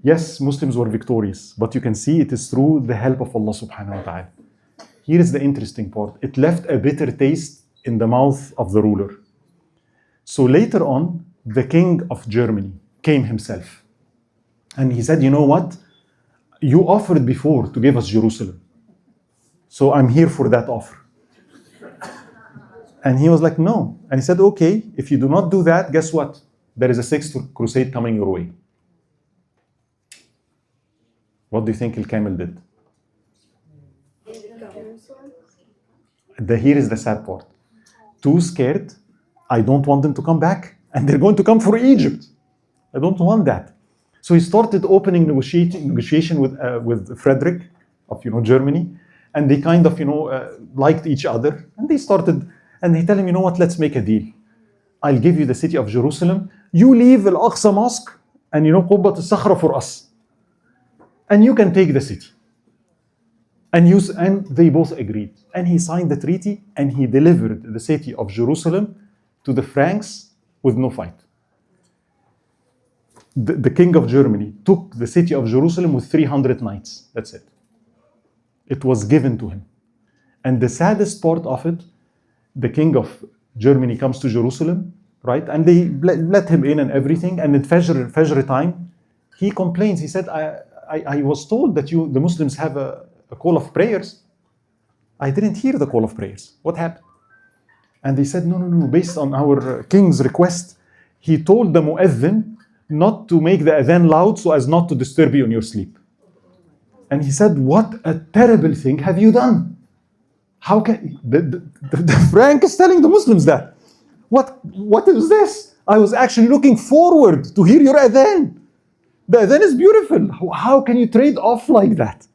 Yes, Muslims were victorious, but you can see it is through the help of Allah subhanahu wa ta'ala. Here is the interesting part. It left a bitter taste in the mouth of the ruler. So later on, the king of Germany came himself. And he said, you know what? You offered before to give us Jerusalem. So I'm here for that offer. And he was like, no. And he said, okay, if you do not do that, guess what? There is a sixth crusade coming your way. What do you think Al-Kamil did? Here is the sad part. Too scared. I don't want them to come back. And they're going to come for Egypt. I don't want that. So he started opening negotiation with Frederick of Germany. And they kind of, liked each other. And they started, and they tell him, you know what, let's make a deal. I'll give you the city of Jerusalem. You leave Al-Aqsa Mosque and, Qubbat al-Sakhra for us. And you can take the city. And they both agreed. And he signed the treaty and he delivered the city of Jerusalem to the Franks with no fight. The king of Germany took the city of Jerusalem with 300 knights. That's it. It was given to him. And the saddest part of it, the king of Germany comes to Jerusalem, right? And they let him in and everything. And at Fajr time, he complains. He said, I was told that the Muslims have a call of prayers. I didn't hear the call of prayers. What happened? And they said, no. Based on our king's request, he told the muezzin not to make the adhan loud so as not to disturb you in your sleep. And he said, what a terrible thing have you done? How can... The Frank is telling the Muslims that. What is this? I was actually looking forward to hear your adhan. The adhan is beautiful. How can you trade off like that?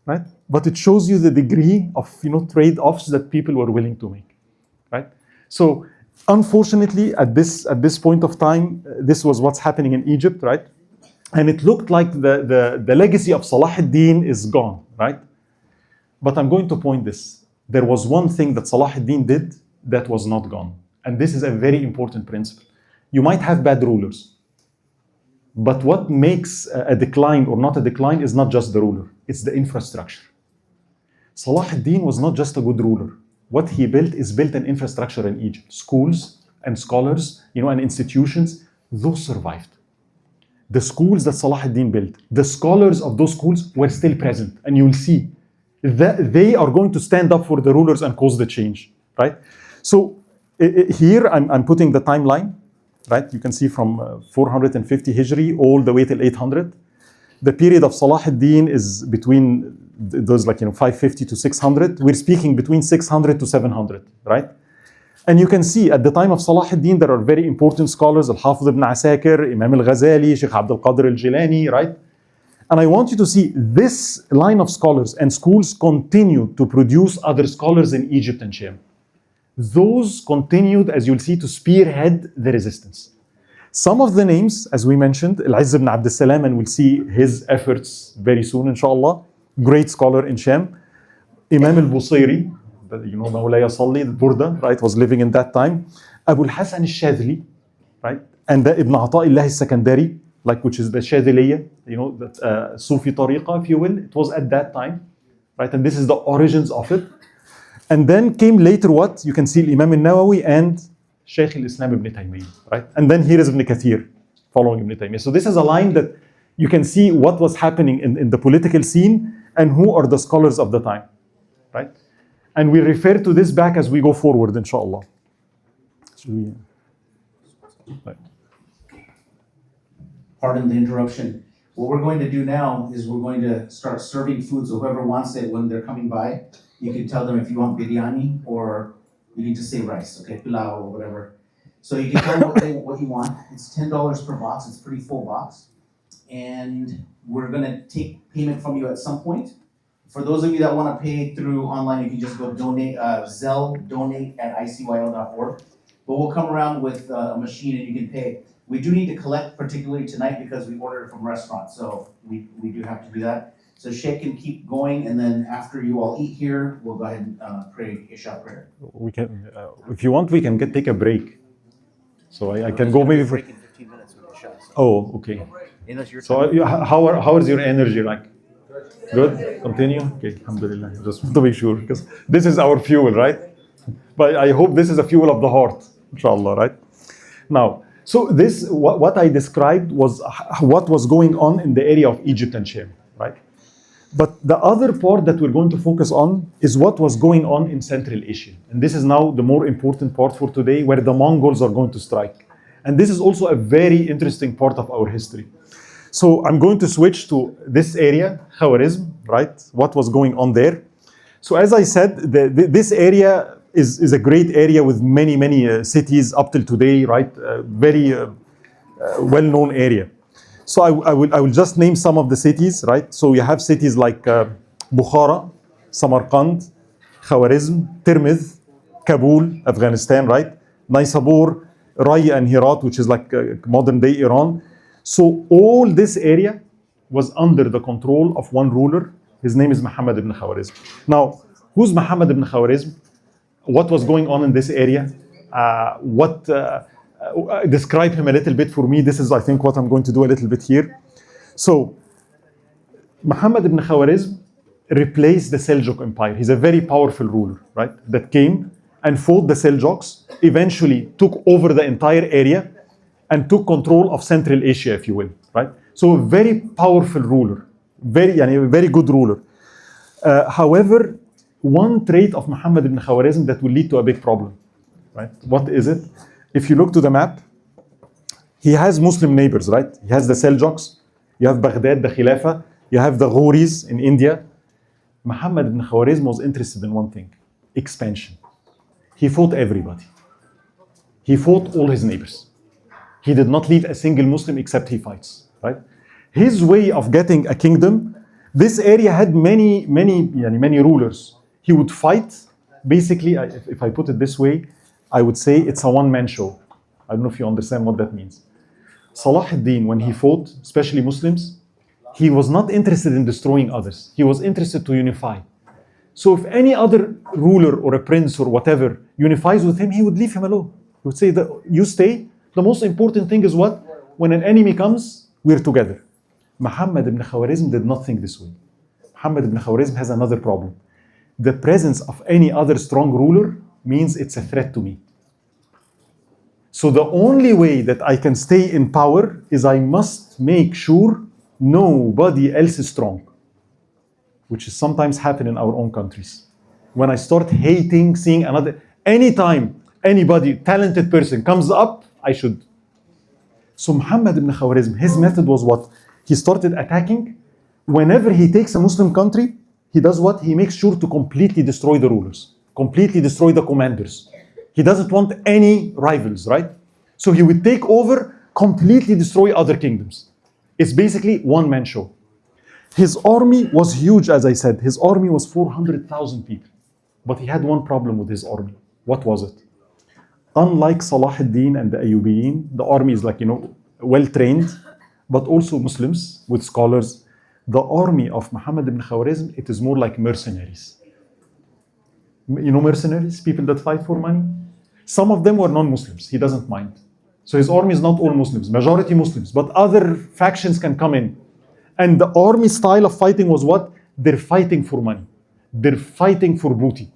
Right? But it shows you the degree of trade-offs that people were willing to make. Right? So unfortunately, at this point of time, this was what's happening in Egypt, right? And it looked like the legacy of Salah ad-Din is gone, right? But I'm going to point this. There was one thing that Salah ad-Din did that was not gone. And this is a very important principle. You might have bad rulers. But what makes a decline or not a decline is not just the ruler. It's the infrastructure. Salah ad-Din was not just a good ruler. What he built is built an infrastructure in Egypt. Schools and scholars, and institutions, those survived. The schools that Salah ad-Din built, the scholars of those schools were still present. And you will see that they are going to stand up for the rulers and cause the change, right? So here I'm putting the timeline, right? You can see from 450 Hijri all the way till 800. The period of Salah ad-Din is between those 550 to 600. We're speaking between 600 to 700, right? And you can see at the time of Salah ad-Din, there are very important scholars, Al-Hafidh ibn Asakir, Imam al-Ghazali, Sheikh Abdul Qadir al-Jilani, right? And I want you to see this line of scholars and schools continue to produce other scholars in Egypt and Sham. Those continued, as you'll see, to spearhead the resistance. Some of the names, as we mentioned, Al-Izz ibn Abd al-Salam, and we'll see his efforts very soon, inshallah. Great scholar in Sham. Imam al-Busayri, Mawlaya Salli, Burda, right, was living in that time. Abu al-Hasan al-Shadhili, right? And the Ibn Ata'illah al-Sakandari, which is the Shadhiliyya, that Sufi tariqa, if you will. It was at that time, right? And this is the origins of it. And then came later what? You can see Imam al-Nawawi and Shaykh al-Islam ibn Taymiyyah, right? And then here is Ibn Kathir, following Ibn Taymiyyah. So this is a line that you can see what was happening in the political scene and who are the scholars of the time, right? And we refer to this back as we go forward, inshallah. Should we? Right. Pardon the interruption. What we're going to do now is we're going to start serving food. So whoever wants it, when they're coming by, you can tell them if you want biryani or you can just say rice, okay, pilau or whatever. So you can tell them what you want. It's $10 per box. It's a pretty full box. And we're going to take payment from you at some point. For those of you that want to pay through online, you can just go donate, Zelle, donate at icyo.org. But we'll come around with a machine and you can pay. We do need to collect, particularly tonight, because we ordered from restaurants, so we do have to do that. So Sheikh can keep going, and then after you all eat here, we'll go ahead and pray Isha prayer. We can, if you want, we can take a break. So I can go maybe for. Break in 15 minutes with Isha. Oh, okay. Unless you're So how is your energy like? Good? Continue? Okay, alhamdulillah. Just want to make sure, because this is our fuel, right? But I hope this is a fuel of the heart, inshallah, right? Now, so this, what I described was what was going on in the area of Egypt and Sham, right? But the other part that we're going to focus on is what was going on in Central Asia. And this is now the more important part for today, where the Mongols are going to strike. And this is also a very interesting part of our history. So I'm going to switch to this area, Khwarizm, right? What was going on there. So as I said, this area is a great area with many cities up till today, right? Very well-known area. So I will just name some of the cities, right? So you have cities like Bukhara, Samarkand, Khwarizm, Tirmidh, Kabul, Afghanistan, right? Naisabur, Rai and Herat, which is like modern-day Iran. So all this area was under the control of one ruler. His name is Muhammad ibn Khwarizm. Now, who's Muhammad ibn Khwarizm? What was going on in this area? Describe him a little bit for me. This is, I think, what I'm going to do a little bit here. So, Muhammad ibn Khwarizm replaced the Seljuk Empire. He's a very powerful ruler, right? That came and fought the Seljuks, eventually took over the entire area, and took control of Central Asia, if you will, right? So a very powerful ruler, very good ruler. However, one trait of Muhammad ibn Khwarizm that will lead to a big problem, right? What is it? If you look to the map, he has Muslim neighbors, right? He has the Seljuks, you have Baghdad, the Khilafah, you have the Ghuris in India. Muhammad ibn Khwarizm was interested in one thing, expansion. He fought everybody. He fought all his neighbors. He did not leave a single Muslim except he fights, right? His way of getting a kingdom, this area had many rulers. He would fight, basically, if I put it this way, I would say it's a one-man show. I don't know if you understand what that means. Salah ad-Din, when he fought, especially Muslims, he was not interested in destroying others. He was interested to unify. So if any other ruler or a prince or whatever unifies with him, he would leave him alone. He would say, you stay. The most important thing is what? When an enemy comes, we're together. Muhammad ibn Khwarizm did not think this way. Muhammad ibn Khwarizm has another problem. The presence of any other strong ruler means it's a threat to me. So the only way that I can stay in power is I must make sure nobody else is strong, which is sometimes happen in our own countries. When I start hating, seeing anytime anybody, talented person comes up, I should. So Muhammad ibn Khwarizm, his method was what? He started attacking. Whenever he takes a Muslim country, he does what? He makes sure to completely destroy the rulers, completely destroy the commanders. He doesn't want any rivals, right? So he would take over, completely destroy other kingdoms. It's basically one-man show. His army was huge, as I said. His army was 400,000 people. But he had one problem with his army. What was it? Unlike Salah ad-Din and the Ayyubiyin, the army is well-trained, but also Muslims with scholars. The army of Muhammad ibn Khwarizm, it is more like mercenaries. You know mercenaries? People that fight for money? Some of them were non-Muslims. He doesn't mind. So his army is not all Muslims, majority Muslims, but other factions can come in. And the army style of fighting was what? They're fighting for money. They're fighting for booty.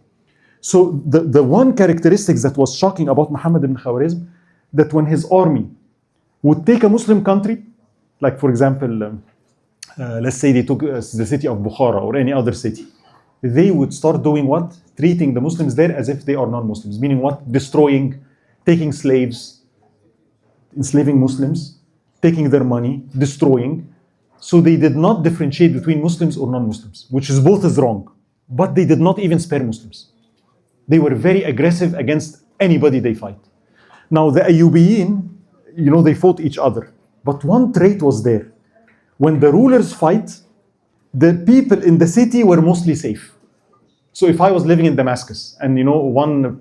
So the one characteristic that was shocking about Muhammad ibn Khwarizm, that when his army would take a Muslim country, like for example, let's say they took the city of Bukhara or any other city, they would start doing what? Treating the Muslims there as if they are non-Muslims. Meaning what? Destroying, taking slaves, enslaving Muslims, taking their money, destroying. So they did not differentiate between Muslims or non-Muslims, which is both is wrong. But they did not even spare Muslims. They were very aggressive against anybody they fight. Now the Ayyubiyin, they fought each other. But one trait was there. When the rulers fight, the people in the city were mostly safe. So if I was living in Damascus and one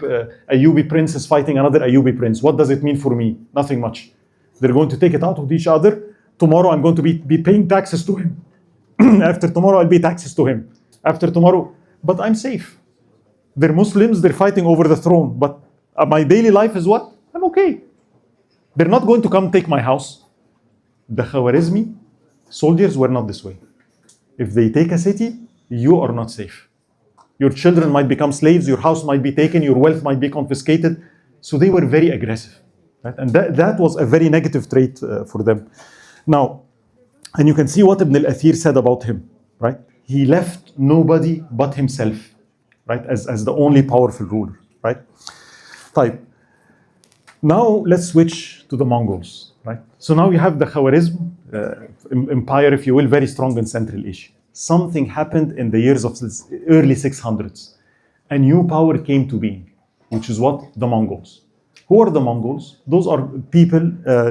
Ayyubi prince is fighting another Ayyubi prince, what does it mean for me? Nothing much. They're going to take it out with each other. Tomorrow I'm going to be paying taxes to him. After tomorrow I'll pay taxes to him. After tomorrow, but I'm safe. They're Muslims, they're fighting over the throne. But my daily life is what? I'm okay. They're not going to come take my house. The Khwarizmi soldiers were not this way. If they take a city, you are not safe. Your children might become slaves, your house might be taken, your wealth might be confiscated. So they were very aggressive. Right? And that was a very negative trait for them. Now, and you can see what Ibn al-Athir said about him, right? He left nobody but himself, right? As the only powerful ruler, right? Type. Now let's switch to the Mongols, right? So now you have the Khwarizm empire, if you will, very strong in Central Asia. Something happened in the years of the early 600s. A new power came to being, which is what? The Mongols. Who are the Mongols? Those are people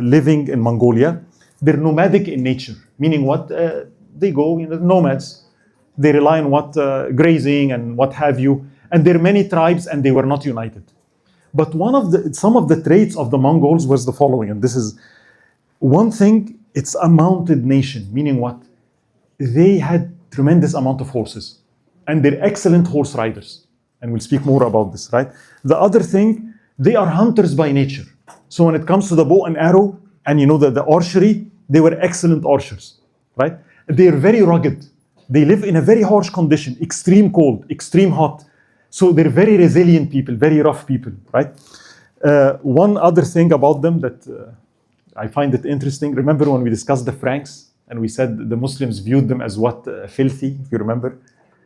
living in Mongolia. They're nomadic in nature, meaning what? They go, nomads. They rely on what? Grazing and what have you. And there are many tribes and they were not united. But some of the traits of the Mongols was the following, and this is one thing, it's a mounted nation, meaning what? They had tremendous amount of horses and they're excellent horse riders. And we'll speak more about this, right? The other thing, they are hunters by nature. So when it comes to the bow and arrow and the archery, they were excellent archers, right? They're very rugged. They live in a very harsh condition, extreme cold, extreme hot. So they're very resilient people, very rough people, right? One other thing about them that I find it interesting. Remember when we discussed the Franks and we said the Muslims viewed them as what? Filthy, if you remember.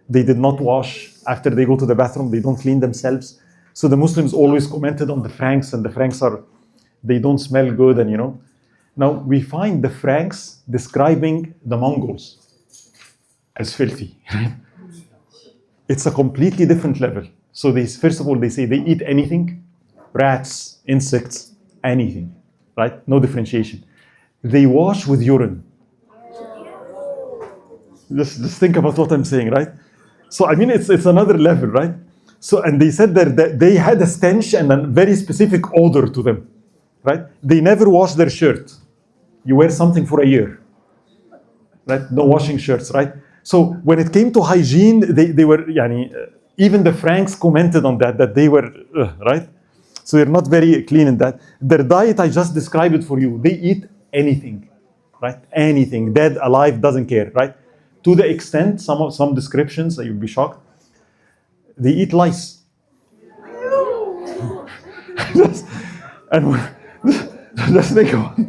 They did not wash. After they go to the bathroom, they don't clean themselves. So the Muslims always commented on the Franks, and the Franks they don't smell good, and Now we find the Franks describing the Mongols as filthy. It's a completely different level. So first of all, they say they eat anything, rats, insects, anything, right? No differentiation. They wash with urine. Just think about what I'm saying, right? So I mean, it's another level, right? So, and they said that they had a stench and a very specific odor to them, right? They never wash their shirt. You wear something for a year, right? No washing shirts, right? So when it came to hygiene, they were, even the Franks commented on that they were, right? So they're not very clean in that. Their diet, I just described it for you. They eat anything, right? Anything, dead, alive, doesn't care, right? To the extent, some descriptions, you'll be shocked, they eat lice. Just think about it.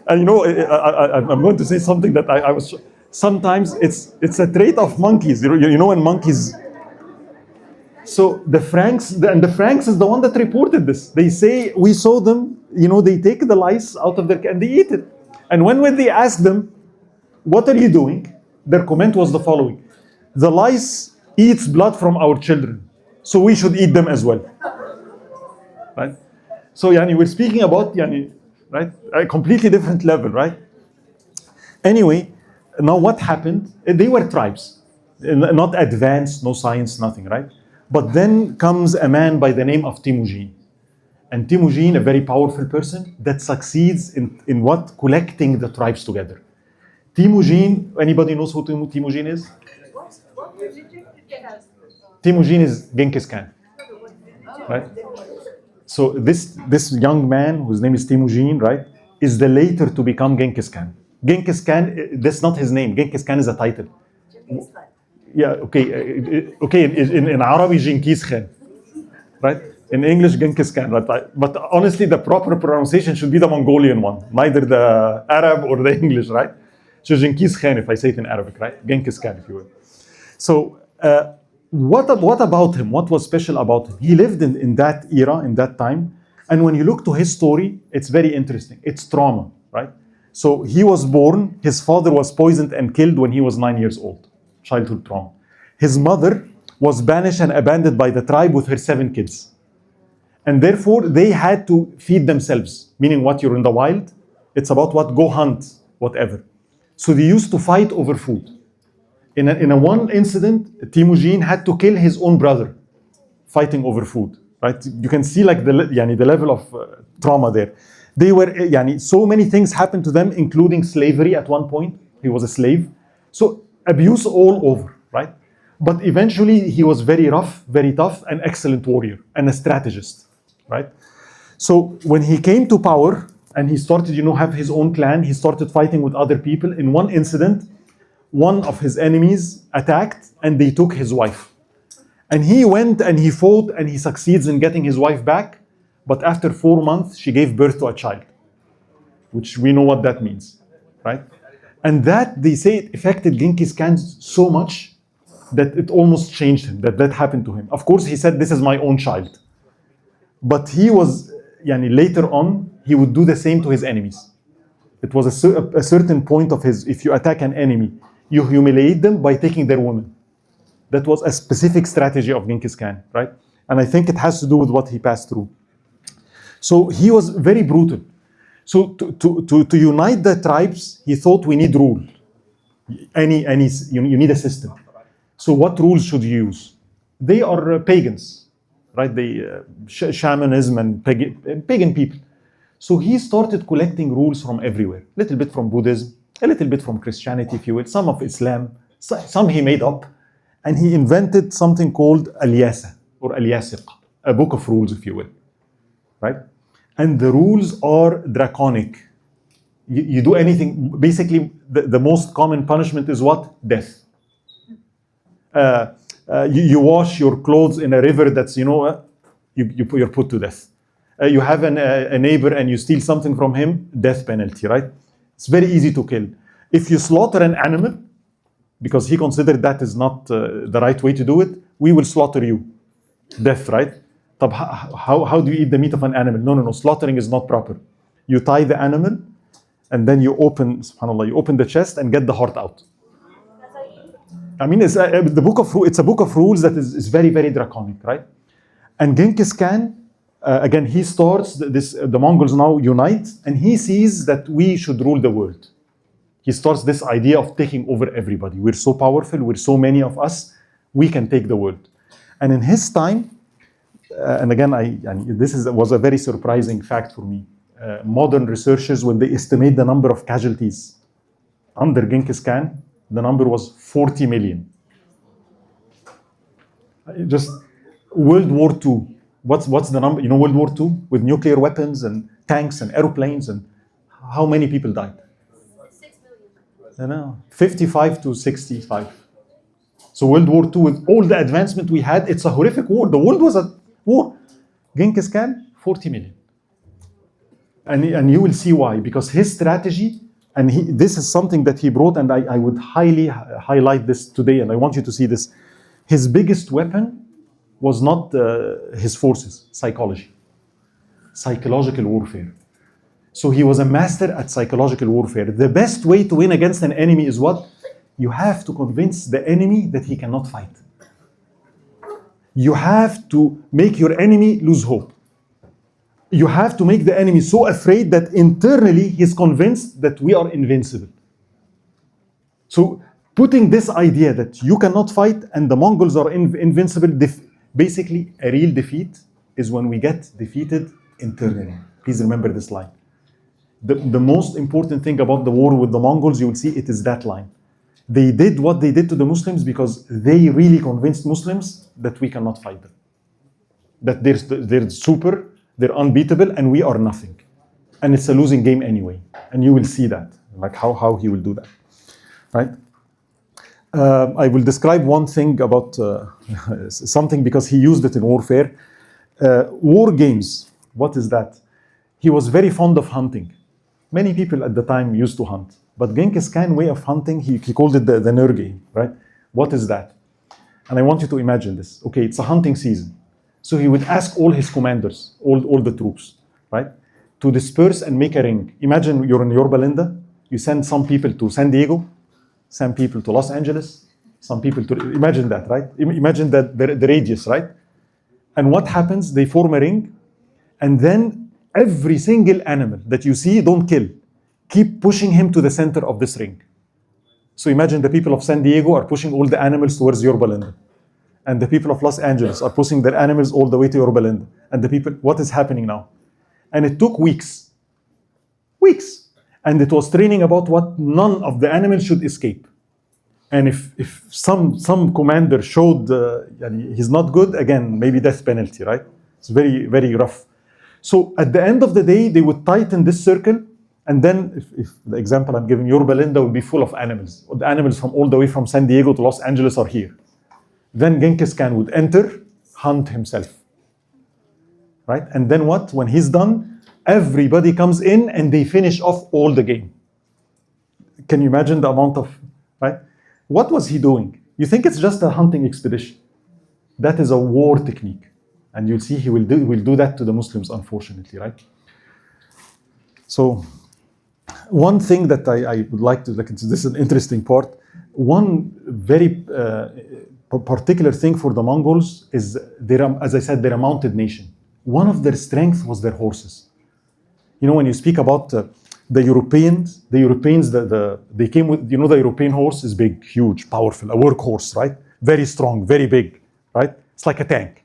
And I'm going to say something that I was. Sometimes it's a trait of monkeys. When monkeys. So the Franks, and the Franks is the one that reported this. They say we saw them. They take the lice out of their and they eat it. And when they ask them, "What are you doing?" Their comment was the following: "The lice eats blood from our children, so we should eat them as well." Right? So we're speaking about right, a completely different level, right? Anyway, now what happened? They were tribes, not advanced, no science, nothing, right? But then comes a man by the name of Temujin. And Temujin, a very powerful person that succeeds in what? Collecting the tribes together. Temujin, anybody knows who Temujin is? Temujin is Genghis Khan, right? So this young man, whose name is Temujin, right, is the later to become Genghis Khan. Genghis Khan, that's not his name. Genghis Khan is a title. Yeah, okay. In Arabic, Genghis Khan, right? In English, Genghis Khan, right? But honestly, the proper pronunciation should be the Mongolian one, neither the Arab or the English, right? So Genghis Khan, if I say it in Arabic, right? Genghis Khan, if you will. So What about him? What was special about him? He lived in that era, in that time. And when you look to his story, it's very interesting. It's trauma, right? So he was born, his father was poisoned and killed when he was 9 years old. Childhood trauma. His mother was banished and abandoned by the tribe with her 7 kids. And therefore, they had to feed themselves. Meaning what, you're in the wild, it's about what, go hunt, whatever. So they used to fight over food. In a one incident, Temujin had to kill his own brother, fighting over food. Right? You can see like the level of trauma there. They were, so many things happened to them, including slavery at one point. He was a slave. So abuse all over, right? But eventually he was very rough, very tough, an excellent warrior and a strategist, right? So when he came to power and he started, have his own clan, he started fighting with other people. In one incident, one of his enemies attacked and they took his wife. And he went and he fought and he succeeds in getting his wife back. But after 4 months, she gave birth to a child, which we know what that means, right? And that, they say, it affected Genghis Khan so much that it almost changed him, that happened to him. Of course, he said, this is my own child. But he was, later on, he would do the same to his enemies. It was a certain point of his, if you attack an enemy, you humiliate them by taking their woman. That was a specific strategy of Genghis Khan, right? And I think it has to do with what he passed through. So he was very brutal. So to unite the tribes, he thought we need rule. You need a system. So what rules should you use? They are pagans, right? They shamanism and pagan people. So he started collecting rules from everywhere. A little bit from Buddhism, a little bit from Christianity, if you will, some of Islam, some he made up. And he invented something called Yasa or Yasiq, a book of rules, if you will, right? And the rules are draconic. You do anything, basically the most common punishment is what? Death. You wash your clothes in a river that's, you're put to death. You have a neighbor and you steal something from him, death penalty, right? It's very easy to kill. If you slaughter an animal, because he considered that is not the right way to do it, we will slaughter you. Death, right? How do you eat the meat of an animal? No. Slaughtering is not proper. You tie the animal, and then you open, subhanAllah, you open the chest and get the heart out. I mean, it's a book of rules that is very, very draconic, right? And Genghis Khan, again, he starts the Mongols now unite, and he sees that we should rule the world. He starts this idea of taking over everybody. We're so powerful, we're so many of us, we can take the world. And in his time, and again, was a very surprising fact for me. Modern researchers, when they estimate the number of casualties under Genghis Khan, the number was 40 million. Just World War II. What's the number? World War II with nuclear weapons and tanks and airplanes, and how many people died? 6 million. 55 to 65. So World War II, with all the advancement we had, it's a horrific war. The world was a war. Genghis Khan, 40 million. And you will see why. Because his strategy, and this is something that he brought, and I would highly highlight this today, and I want you to see this. His biggest weapon was not his forces, psychology. Psychological warfare. So he was a master at psychological warfare. The best way to win against an enemy is what? You have to convince the enemy that he cannot fight. You have to make your enemy lose hope. You have to make the enemy so afraid that internally he's convinced that we are invincible. So putting this idea that you cannot fight and the Mongols are invincible, basically a real defeat is when we get defeated internally. Please remember this line. The most important thing about the war with the Mongols, you will see it is that line. They did what they did to the Muslims because they really convinced Muslims that we cannot fight them. That they're super, they're unbeatable, and we are nothing. And it's a losing game anyway. And you will see that, like how he will do that, right? I will describe one thing about something because he used it in warfare. War games, what is that? He was very fond of hunting. Many people at the time used to hunt. But Genghis Khan's way of hunting, he called it the Nur game, right? What is that? And I want you to imagine this. Okay, it's a hunting season. So he would ask all his commanders, all the troops, right, to disperse and make a ring. Imagine you're in Yorba Linda. You send some people to San Diego, some people to Los Angeles, some people to, imagine that, right? Imagine that the radius, right? And what happens? They form a ring, and then every single animal that you see, don't kill. Keep pushing him to the center of this ring. So imagine the people of San Diego are pushing all the animals towards Yorba Linda. And the people of Los Angeles are pushing their animals all the way to Yorba Linda. And the people, what is happening now? And it took weeks. Weeks. And it was training about what none of the animals should escape. And if some commander showed he's not good, again, maybe death penalty, right? It's very, very rough. So at the end of the day, they would tighten this circle. And then if the example I'm giving, Yorba Linda would be full of animals. The animals from all the way from San Diego to Los Angeles are here. Then Genghis Khan would enter, hunt himself. Right? And then what? When he's done, everybody comes in and they finish off all the game. Can you imagine the amount of, right? What was he doing? You think it's just a hunting expedition. That is a war technique. And you'll see he will do that to the Muslims, unfortunately, right? So one thing that I would like to, this is an interesting part. One very particular thing for the Mongols is, as I said, they're a mounted nation. One of their strengths was their horses. You know, when you speak about the Europeans, they came with, you know, the European horse is big, huge, powerful, a workhorse, right? Very strong, very big, right? It's like a tank.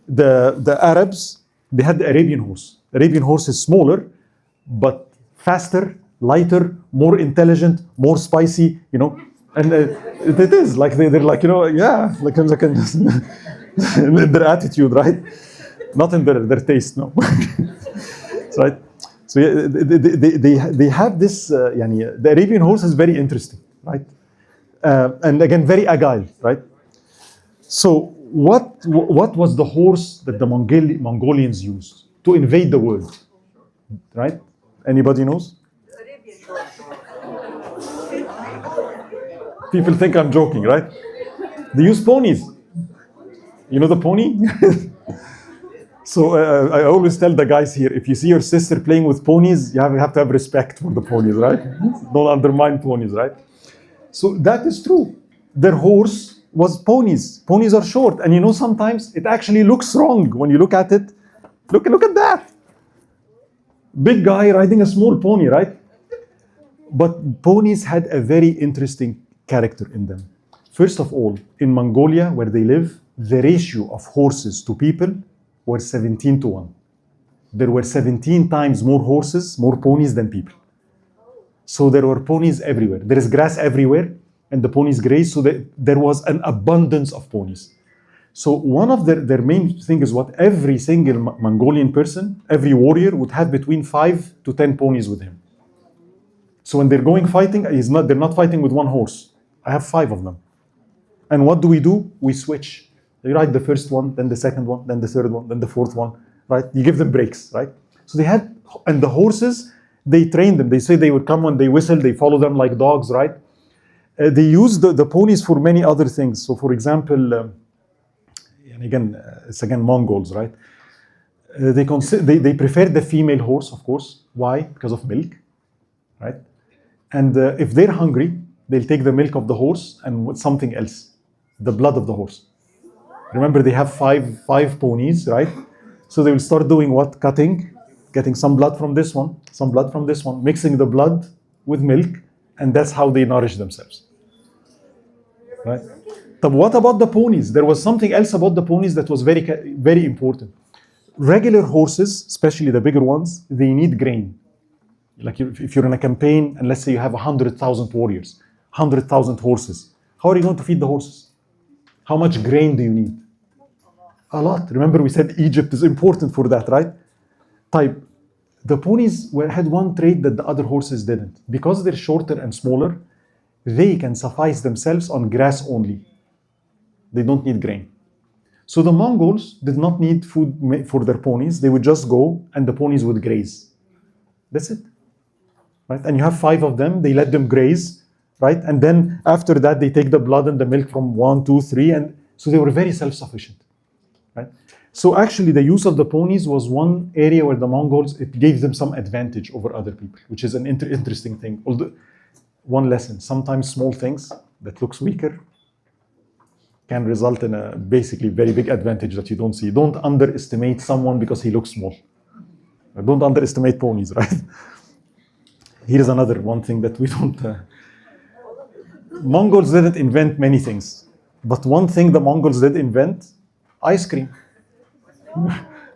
The Arabs, they had the Arabian horse. Arabian horse is smaller, but faster, lighter, more intelligent, more spicy, you know. And it is like they're like, you know, yeah, like in their attitude, right? Not in their taste, no. Right? So yeah, they have this, the Arabian horse is very interesting, right? And again, very agile, right? So what was the horse that the Mongolians used to invade the world, right? Anybody knows? People think I'm joking, right? They use ponies. You know the pony? So I always tell the guys here, if you see your sister playing with ponies, you have to have respect for the ponies, right? Don't undermine ponies, right? So that is true. Their horse was ponies. Ponies are short. And you know, sometimes it actually looks wrong when you look at it. Look at that. Big guy riding a small pony, right? But ponies had a very interesting character in them. First of all, in Mongolia, where they live, the ratio of horses to people were 17 to 1. There were 17 times more horses, more ponies than people. So there were ponies everywhere. There is grass everywhere, and the ponies graze, so there was an abundance of ponies. So one of their main thing is what every single Mongolian person, every warrior would have between 5 to 10 ponies with him. So when they're going fighting, they're not fighting with one horse. I have 5 of them. And what do? We switch. You ride the first one, then the second one, then the third one, then the fourth one, right? You give them breaks, right? So they had, and the horses, they trained them. They say they would come when they whistle, they follow them like dogs, right? They use the ponies for many other things. So for example, and again, it's again Mongols, right? They prefer the female horse, of course. Why? Because of milk, right? And if they're hungry, they'll take the milk of the horse and with something else, the blood of the horse. Remember, they have five ponies, right? So they will start doing what? Cutting, getting some blood from this one, some blood from this one, mixing the blood with milk, and that's how they nourish themselves. Right? But what about the ponies? There was something else about the ponies that was very, very important. Regular horses, especially the bigger ones, they need grain. Like if you're in a campaign, and let's say you have 100,000 warriors, 100,000 horses, how are you going to feed the horses? How much grain do you need? A lot. Remember, we said Egypt is important for that, right? The ponies had one trait that the other horses didn't. Because they're shorter and smaller, they can suffice themselves on grass only. They don't need grain. So the Mongols did not need food for their ponies. They would just go and the ponies would graze. That's it. Right? And you have 5 of them. They let them graze. right? And then after that, they take the blood and the milk from 1, 2, 3, and so they were very self-sufficient, right? So actually, the use of the ponies was one area where the Mongols, it gave them some advantage over other people, which is an interesting thing. Although, one lesson: sometimes small things that looks weaker can result in a basically very big advantage that you don't see. Don't underestimate someone because he looks small. Don't underestimate ponies, right? Here's another one thing that we don't. Mongols didn't invent many things, but one thing the Mongols did invent: ice cream.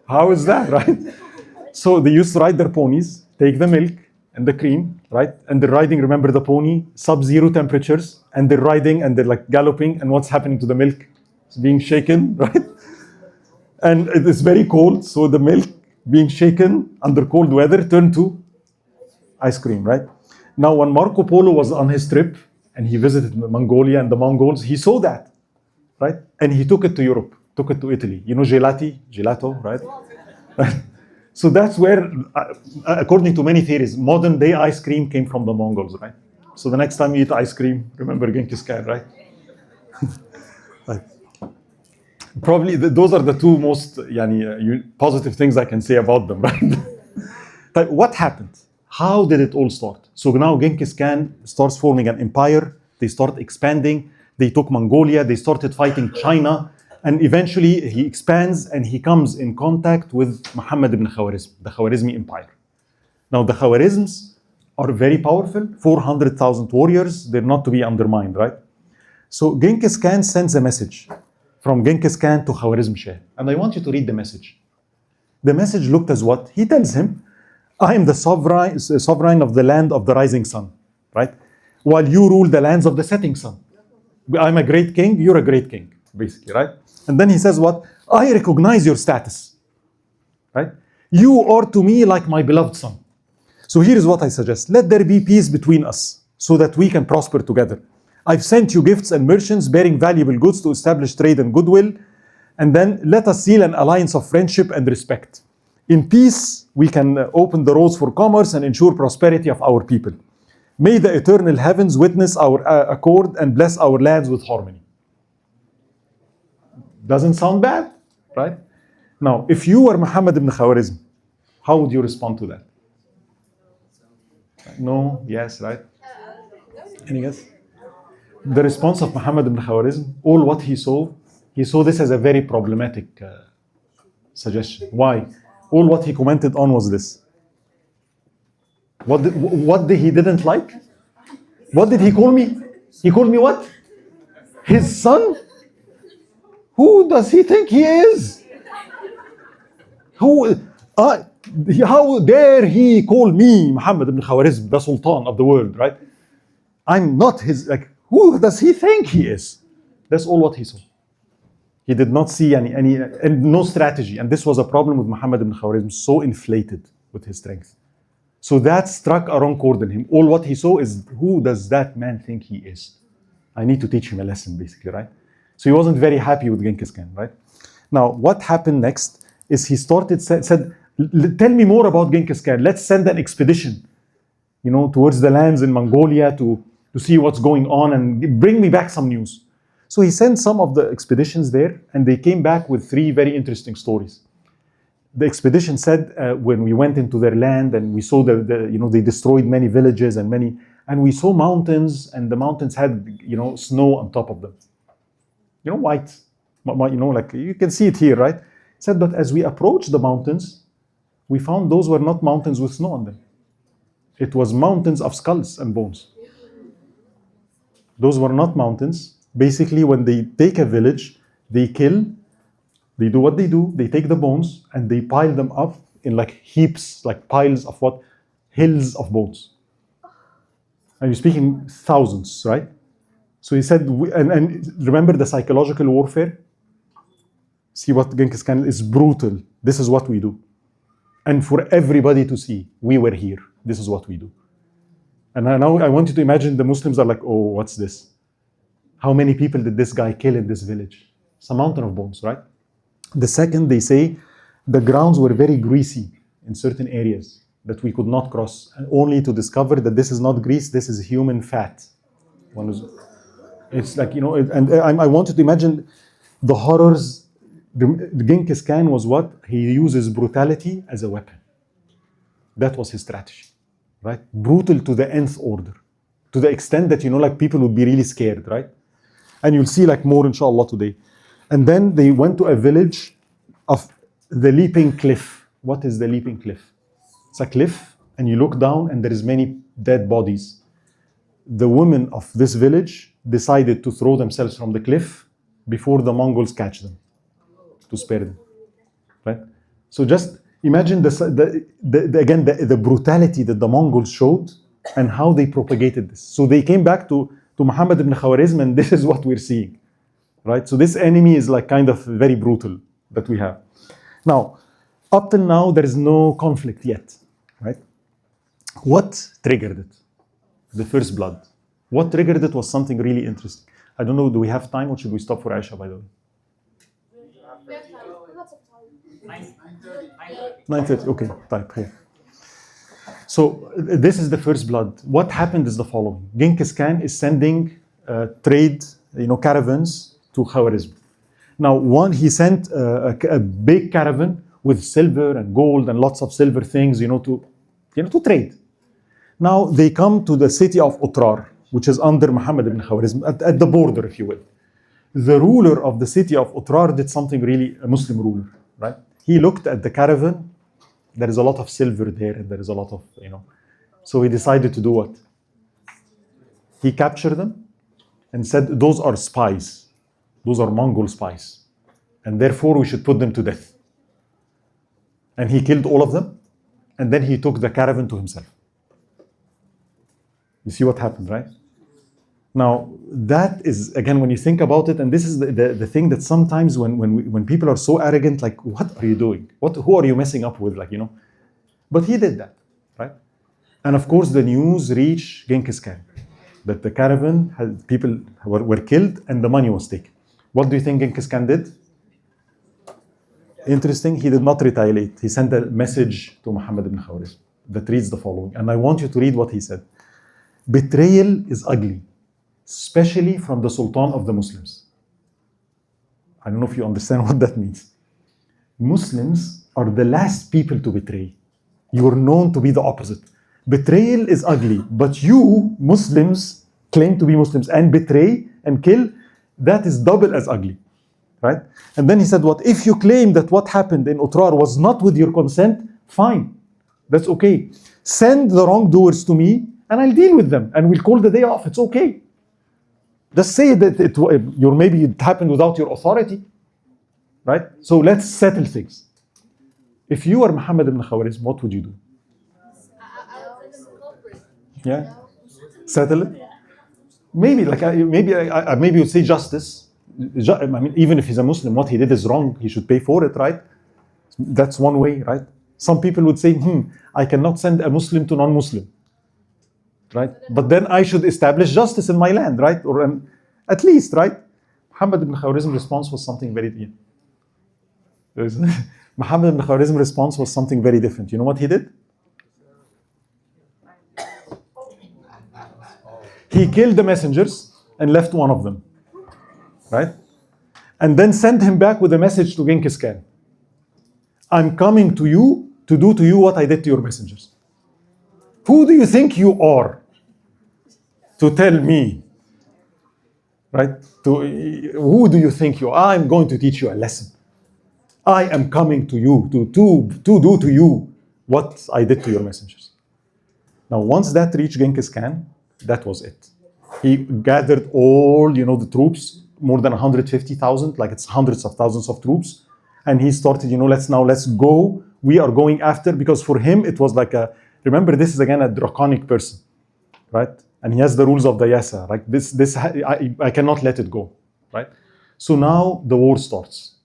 How is that, right? So they used to ride their ponies, take the milk and the cream, right? And they're riding, remember the pony, sub-zero temperatures, and they're riding and they're like galloping, and what's happening to the milk? It's being shaken, right? And it is very cold, so the milk being shaken under cold weather turned to ice cream, right? Now, when Marco Polo was on his trip and he visited Mongolia and the Mongols, he saw that, right? And he took it to Europe, took it to Italy. You know gelato, right? So that's where, according to many theories, modern day ice cream came from the Mongols, right? So the next time you eat ice cream, remember Genghis Khan, right? Right. Probably those are the two most positive things I can say about them, right? But what happened? How did it all start? So now Genghis Khan starts forming an empire. They start expanding. They took Mongolia. They started fighting China. And eventually he expands and he comes in contact with Muhammad ibn Khwarizm, the Khwarizmi Empire. Now the Khwarizms are very powerful, 400,000 warriors. They're not to be undermined, right? So Genghis Khan sends a message from Genghis Khan to Khwarizm Shah. And I want you to read the message. The message looked as what? He tells him, I am the sovereign of the land of the rising sun, right? While you rule the lands of the setting sun. I'm a great king, you're a great king, basically, right? And then he says what? I recognize your status, right? You are to me like my beloved son. So here is what I suggest. Let there be peace between us so that we can prosper together. I've sent you gifts and merchants bearing valuable goods to establish trade and goodwill. And then let us seal an alliance of friendship and respect. In peace, we can open the roads for commerce and ensure prosperity of our people. May the eternal heavens witness our accord and bless our lands with harmony. Doesn't sound bad, right? Now, if you were Muhammad ibn Khwarizm, how would you respond to that? No, yes, right? Any guess? The response of Muhammad ibn Khwarizm, all what he saw this as a very problematic suggestion. Why? All what he commented on was this. What did he didn't like? What did he call me? He called me what? His son? Who does he think he is? How dare he call me Muhammad ibn Khwarizm, the Sultan of the world, right? I'm not his, who does he think he is? That's all what he saw. He did not see any and no strategy. And this was a problem with Muhammad ibn Khwarizm, so inflated with his strength. So that struck a wrong chord in him. All what he saw is, who does that man think he is? I need to teach him a lesson, basically, right? So he wasn't very happy with Genghis Khan, right? Now, what happened next is he said, tell me more about Genghis Khan. Let's send an expedition, towards the lands in Mongolia to see what's going on and bring me back some news. So he sent some of the expeditions there, and they came back with 3 very interesting stories. The expedition said, when we went into their land and we saw they destroyed many villages and we saw mountains, and the mountains had, snow on top of them. White, you can see it here, right? It said, but as we approached the mountains, we found those were not mountains with snow on them. It was mountains of skulls and bones. Those were not mountains. Basically, when they take a village, they kill, they do what they do, they take the bones and they pile them up in heaps, piles of what? Hills of bones. And you're speaking thousands, right? So he said, and remember the psychological warfare? See what Genghis Khan is brutal. This is what we do. And for everybody to see, we were here. This is what we do. And now I want you to imagine the Muslims are like, oh, what's this? How many people did this guy kill in this village? It's a mountain of bones, right? The second, they say, the grounds were very greasy in certain areas that we could not cross, and only to discover that this is not grease, this is human fat. One is, it's like, I wanted to imagine the horrors. The Genghis Khan was what? He uses brutality as a weapon. That was his strategy, right? Brutal to the nth order, to the extent that, like people would be really scared, right? And you'll see like more inshallah today. And then they went to a village of the Leaping Cliff. What is the Leaping Cliff? It's a cliff and you look down and there is many dead bodies. The women of this village decided to throw themselves from the cliff before the Mongols catch them, to spare them, right? So just imagine the brutality that the Mongols showed and how they propagated this. So they came back to Muhammad ibn Khwarizm, and this is what we're seeing, right? So this enemy is like kind of very brutal that we have. Now, up till now, there is no conflict yet, right? What triggered it? The first blood. What triggered it was something really interesting. I don't know, do we have time or should we stop for Aisha, by the way? 9:30, okay, type here. So this is the first blood. What happened is the following. Genghis Khan is sending trade, caravans to Khwarizm. Now, he sent a big caravan with silver and gold and lots of silver things, to trade. Now they come to the city of Otrar, which is under Muhammad ibn Khwarizm, at the border, if you will. The ruler of the city of Otrar did something really, a Muslim ruler, right? He looked at the caravan. There is a lot of silver there, and there is a lot of, So he decided to do what? He captured them and said, those are spies. Those are Mongol spies. And therefore we should put them to death. And he killed all of them. And then he took the caravan to himself. You see what happened, right? Now, that is, again, when you think about it, and this is the thing that sometimes when people are so arrogant, like, what are you doing? Who are you messing up with? But he did that, right? And of course, the news reached Genghis Khan that the caravan had people were killed and the money was taken. What do you think Genghis Khan did? Interesting, he did not retaliate. He sent a message to Muhammad ibn Khwarizm that reads the following, and I want you to read what he said. Betrayal is ugly, especially from the Sultan of the Muslims. I don't know if you understand what that means. Muslims are the last people to betray. You are known to be the opposite. Betrayal is ugly, but you, Muslims, claim to be Muslims and betray and kill, that is double as ugly, right? And then he said, what if you claim that what happened in Otrar was not with your consent? Fine, that's okay. Send the wrongdoers to me and I'll deal with them and we'll call the day off, it's okay. Just say that maybe it happened without your authority, right? So let's settle things. If you are Muhammad ibn Khwarizm, what would you do? Yeah, settle it. Maybe you'd say justice. I mean, even if he's a Muslim, what he did is wrong. He should pay for it, right? That's one way, right? Some people would say, I cannot send a Muslim to non-Muslim, right? But then I should establish justice in my land, right? Or at least, right? Muhammad ibn Khwarizm's response was something very different. Muhammad ibn Khwarizm's response was something very different. You know what he did? He killed the messengers and left one of them, right? And then sent him back with a message to Genghis Khan. I'm coming to you to do to you what I did to your messengers. Who do you think you are to tell me, right? Who do you think you are? I'm going to teach you a lesson. I am coming to you to do to you what I did to your messengers. Now, once that reached Genghis Khan, that was it. He gathered all, the troops, more than 150,000, like it's hundreds of thousands of troops. And he started, let's go. We are going after, because for him, it was like remember, this is again a draconic person, right? And he has the rules of the Yasa, like I cannot let it go, right? So now the war starts.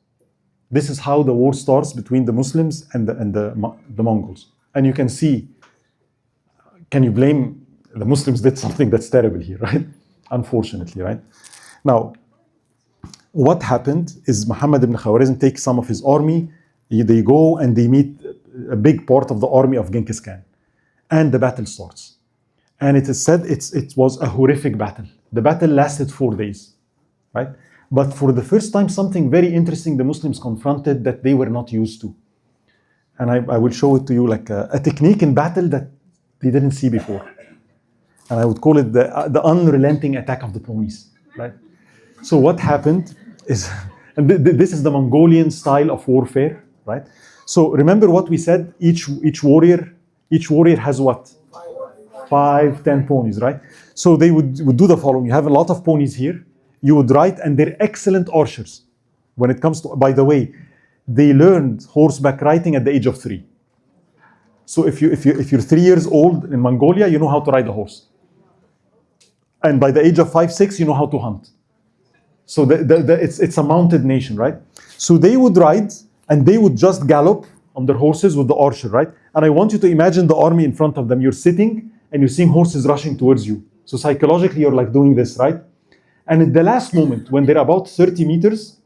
This is how the war starts between the Muslims and the Mongols. And you can see, can you blame the Muslims? Did something that's terrible here, right? Unfortunately, right? Now, what happened is Muhammad ibn Khwarizm takes some of his army, they go and they meet a big part of the army of Genghis Khan. And the battle starts. And it is said it was a horrific battle. The battle lasted 4 days, right? But for the first time, something very interesting the Muslims confronted that they were not used to. And I will show it to you, like a technique in battle that they didn't see before. And I would call it the unrelenting attack of the ponies, right? So what happened is, and this is the Mongolian style of warfare, right? So remember what we said, each warrior has what? 5, 10 ponies, right? So they would do the following. You have a lot of ponies here. You would ride, and they're excellent archers. When it comes to, by the way, they learned horseback riding at the age of 3. So if you're 3 years old in Mongolia, you know how to ride a horse. And by the age of 5, 6, you know how to hunt. So it's a mounted nation, right? So they would ride, and they would just gallop on their horses with the archer, right? And I want you to imagine the army in front of them. You're sitting, and you're seeing horses rushing towards you. So psychologically, you're like doing this, right? And at the last moment, when they're about 30 meters,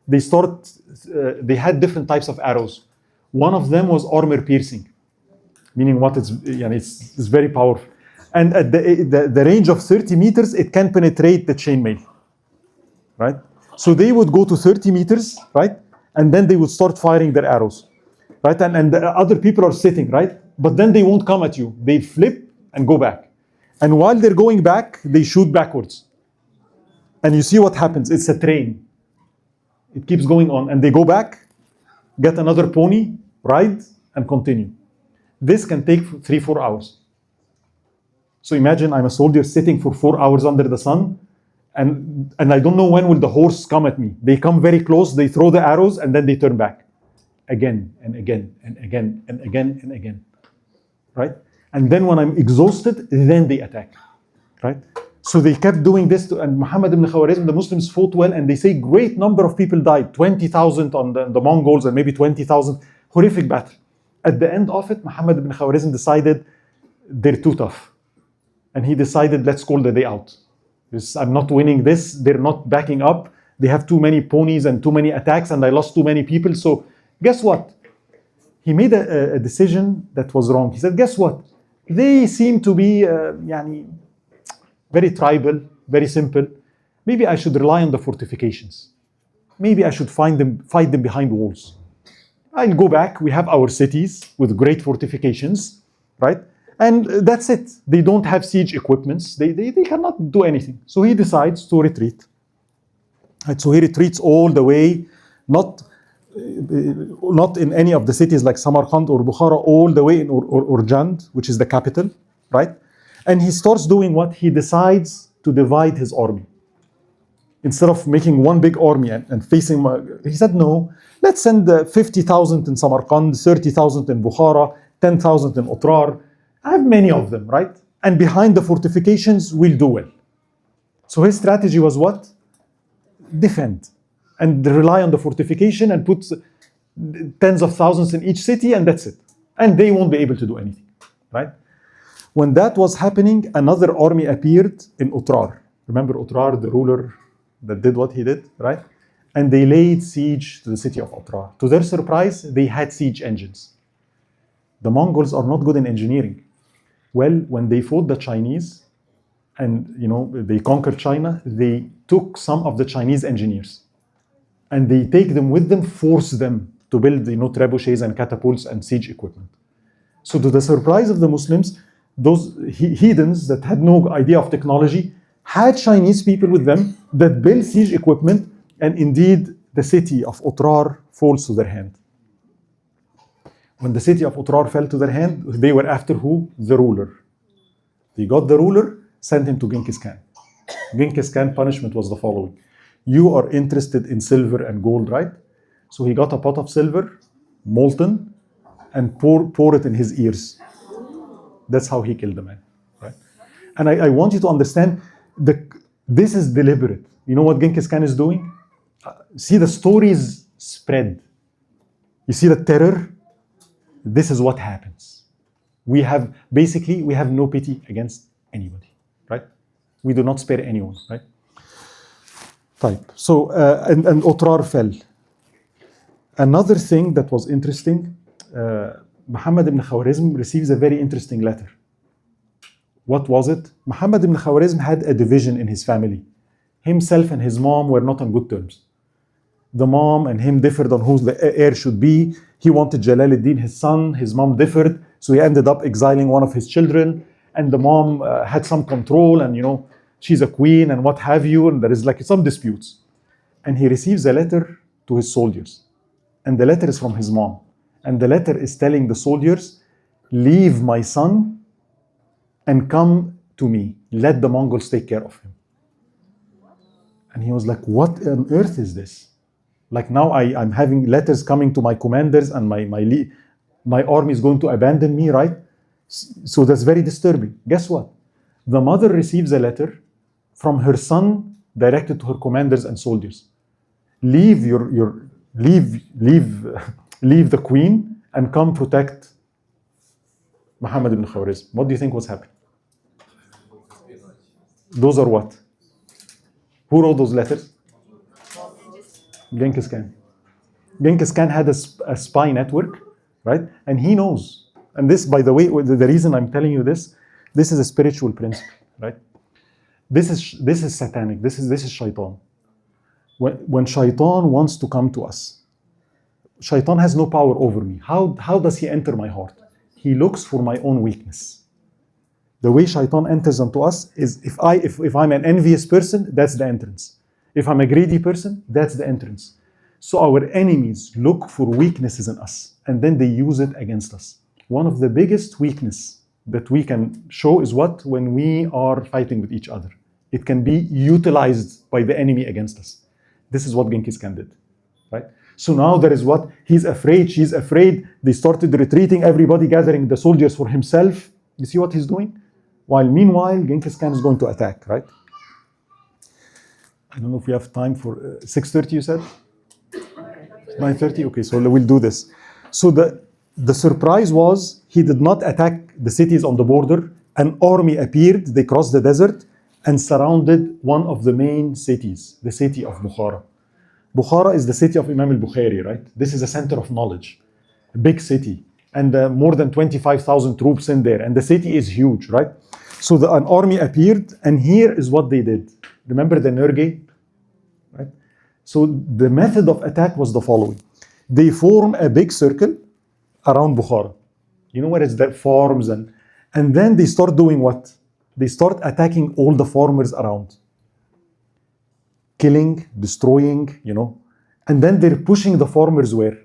they had different types of arrows. One of them was armor piercing, meaning what it's very powerful. And at the range of 30 meters, it can penetrate the chainmail, right? So they would go to 30 meters, right? And then they would start firing their arrows, right? And the other people are sitting, right? But then they won't come at you. They flip and go back. And while they're going back, they shoot backwards. And you see what happens. It's a train. It keeps going on. And they go back, get another pony, ride, and continue. This can take 3-4 hours. So imagine I'm a soldier sitting for 4 hours under the sun, and I don't know when will the horse come at me. They come very close, they throw the arrows, and then they turn back. Again, and again, and again, and again, and again. Right? And then when I'm exhausted, then they attack. Right? So they kept doing this, and Muhammad ibn Khwarizm, the Muslims fought well, and they say great number of people died, 20,000 on the Mongols, and maybe 20,000, horrific battle. At the end of it, Muhammad ibn Khwarizm decided they're too tough. And he decided, let's call the day out. I'm not winning this, they're not backing up, they have too many ponies and too many attacks, and I lost too many people, so guess what? He made a decision that was wrong. He said, guess what? They seem to be very tribal, very simple. Maybe I should rely on the fortifications. Maybe I should fight them behind walls. I'll go back. We have our cities with great fortifications, right? And that's it. They don't have siege equipments. They cannot do anything. So he decides to retreat. Right? So he retreats all the way, not in any of the cities like Samarkand or Bukhara, all the way in Urjand, which is the capital, right? And he starts doing what? He decides to divide his army. Instead of making one big army and facing, he said, no, let's send 50,000 in Samarkand, 30,000 in Bukhara, 10,000 in Otrar. I have many of them, right? And behind the fortifications, we'll do well. So his strategy was what? Defend. And rely on the fortification and put tens of thousands in each city, and that's it. And they won't be able to do anything, right? When that was happening, another army appeared in Otrar. Remember Otrar, the ruler that did what he did, right? And they laid siege to the city of Otrar. To their surprise, they had siege engines. The Mongols are not good in engineering. Well, when they fought the Chinese, and they conquered China, they took some of the Chinese engineers, and they take them with them, force them to build, trebuchets and catapults and siege equipment. So to the surprise of the Muslims, those heathens that had no idea of technology had Chinese people with them that built siege equipment, and indeed the city of Otrar falls to their hand. When the city of Otrar fell to their hand, they were after who? The ruler. They got the ruler, sent him to Genghis Khan. Genghis Khan's punishment was the following. You are interested in silver and gold, right? So he got a pot of silver, molten, and pour it in his ears. That's how he killed the man, right? And I want you to understand this is deliberate. You know what Genghis Khan is doing? See the stories spread. You see the terror? This is what happens. We have no pity against anybody, right? We do not spare anyone, right? Type. So, and Otrar fell. Another thing that was interesting, Muhammad ibn Khwarizm receives a very interesting letter. What was it? Muhammad ibn Khwarizm had a division in his family. Himself and his mom were not on good terms. The mom and him differed on who the heir should be. He wanted Jalaluddin, his son. His mom differed, so he ended up exiling one of his children. And the mom had some control, and she's a queen and what have you. And there is like some disputes. And he receives a letter to his soldiers, and the letter is from his mom. And the letter is telling the soldiers, leave my son and come to me. Let the Mongols take care of him. And he was like, what on earth is this? Like now I'm having letters coming to my commanders, and my army is going to abandon me, right? So that's very disturbing. Guess what? The mother receives a letter from her son directed to her commanders and soldiers. Leave leave the queen and come protect Muhammad ibn Khwarizm. What do you think was happening? Those are what? Who wrote those letters? Genghis Khan. Genghis Khan had a spy network, right? And he knows. And this, by the way, the reason I'm telling you this is a spiritual principle, right? This is satanic. This is shaitan. When shaitan wants to come to us, shaitan has no power over me. How does he enter my heart? He looks for my own weakness. The way shaitan enters into us is if I'm an envious person, that's the entrance. If I'm a greedy person, that's the entrance. So our enemies look for weaknesses in us, and then they use it against us. One of the biggest weaknesses that we can show is what? When we are fighting with each other. It can be utilized by the enemy against us. This is what Genghis Khan did, right? So now there is what? He's afraid, she's afraid. They started retreating, everybody gathering the soldiers for himself. You see what he's doing? While meanwhile, Genghis Khan is going to attack, right? I don't know if we have time for 6:30, you said? 9:30? Okay, so we'll do this. So the surprise was he did not attack the cities on the border. An army appeared, they crossed the desert and surrounded one of the main cities, the city of Bukhara. Bukhara is the city of Imam al-Bukhari, right? This is a center of knowledge, a big city, and more than 25,000 troops in there, and the city is huge, right? So an army appeared, and here is what they did. Remember the Nurgate, right? So the method of attack was the following. They form a big circle around Bukhara. You know where it's the farms, and then they start doing what? They start attacking all the farmers around. Killing, destroying, and then they're pushing the farmers where?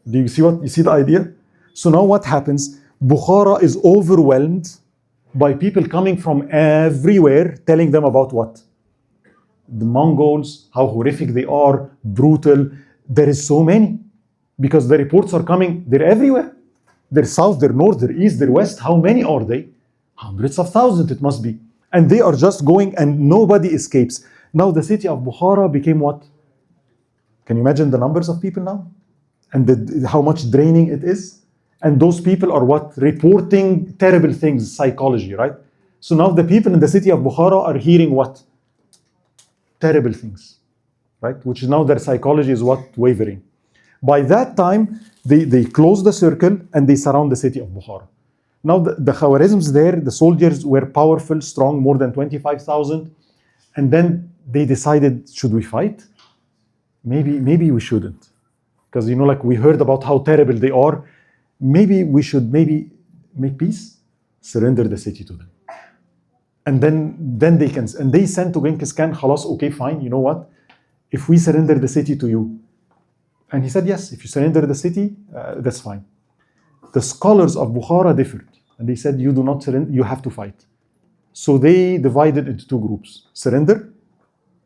Do you see the idea? So now what happens? Bukhara is overwhelmed by people coming from everywhere telling them about what? The Mongols, how horrific they are, brutal. There is so many. Because the reports are coming, they're everywhere. They're south, they're north, they're east, they're west. How many are they? Hundreds of thousands it must be. And they are just going and nobody escapes. Now the city of Bukhara became what? Can you imagine the numbers of people now? And how much draining it is? And those people are what? Reporting terrible things, psychology, right? So now the people in the city of Bukhara are hearing what? Terrible things, right? Which now their psychology is what? Wavering. By that time, they close the circle and they surround the city of Bukhara. Now the Khwarizms there, the soldiers were powerful, strong, more than 25,000. And then they decided, should we fight? Maybe we shouldn't. Because like we heard about how terrible they are. Maybe we should make peace, surrender the city to them. And then they can, and they sent to Genghis Khan, khalas, okay, fine, you know what? If we surrender the city to you. And he said, yes, if you surrender the city, that's fine. The scholars of Bukhara differed. And they said, you do not surrender, you have to fight. So they divided into two groups. Surrender,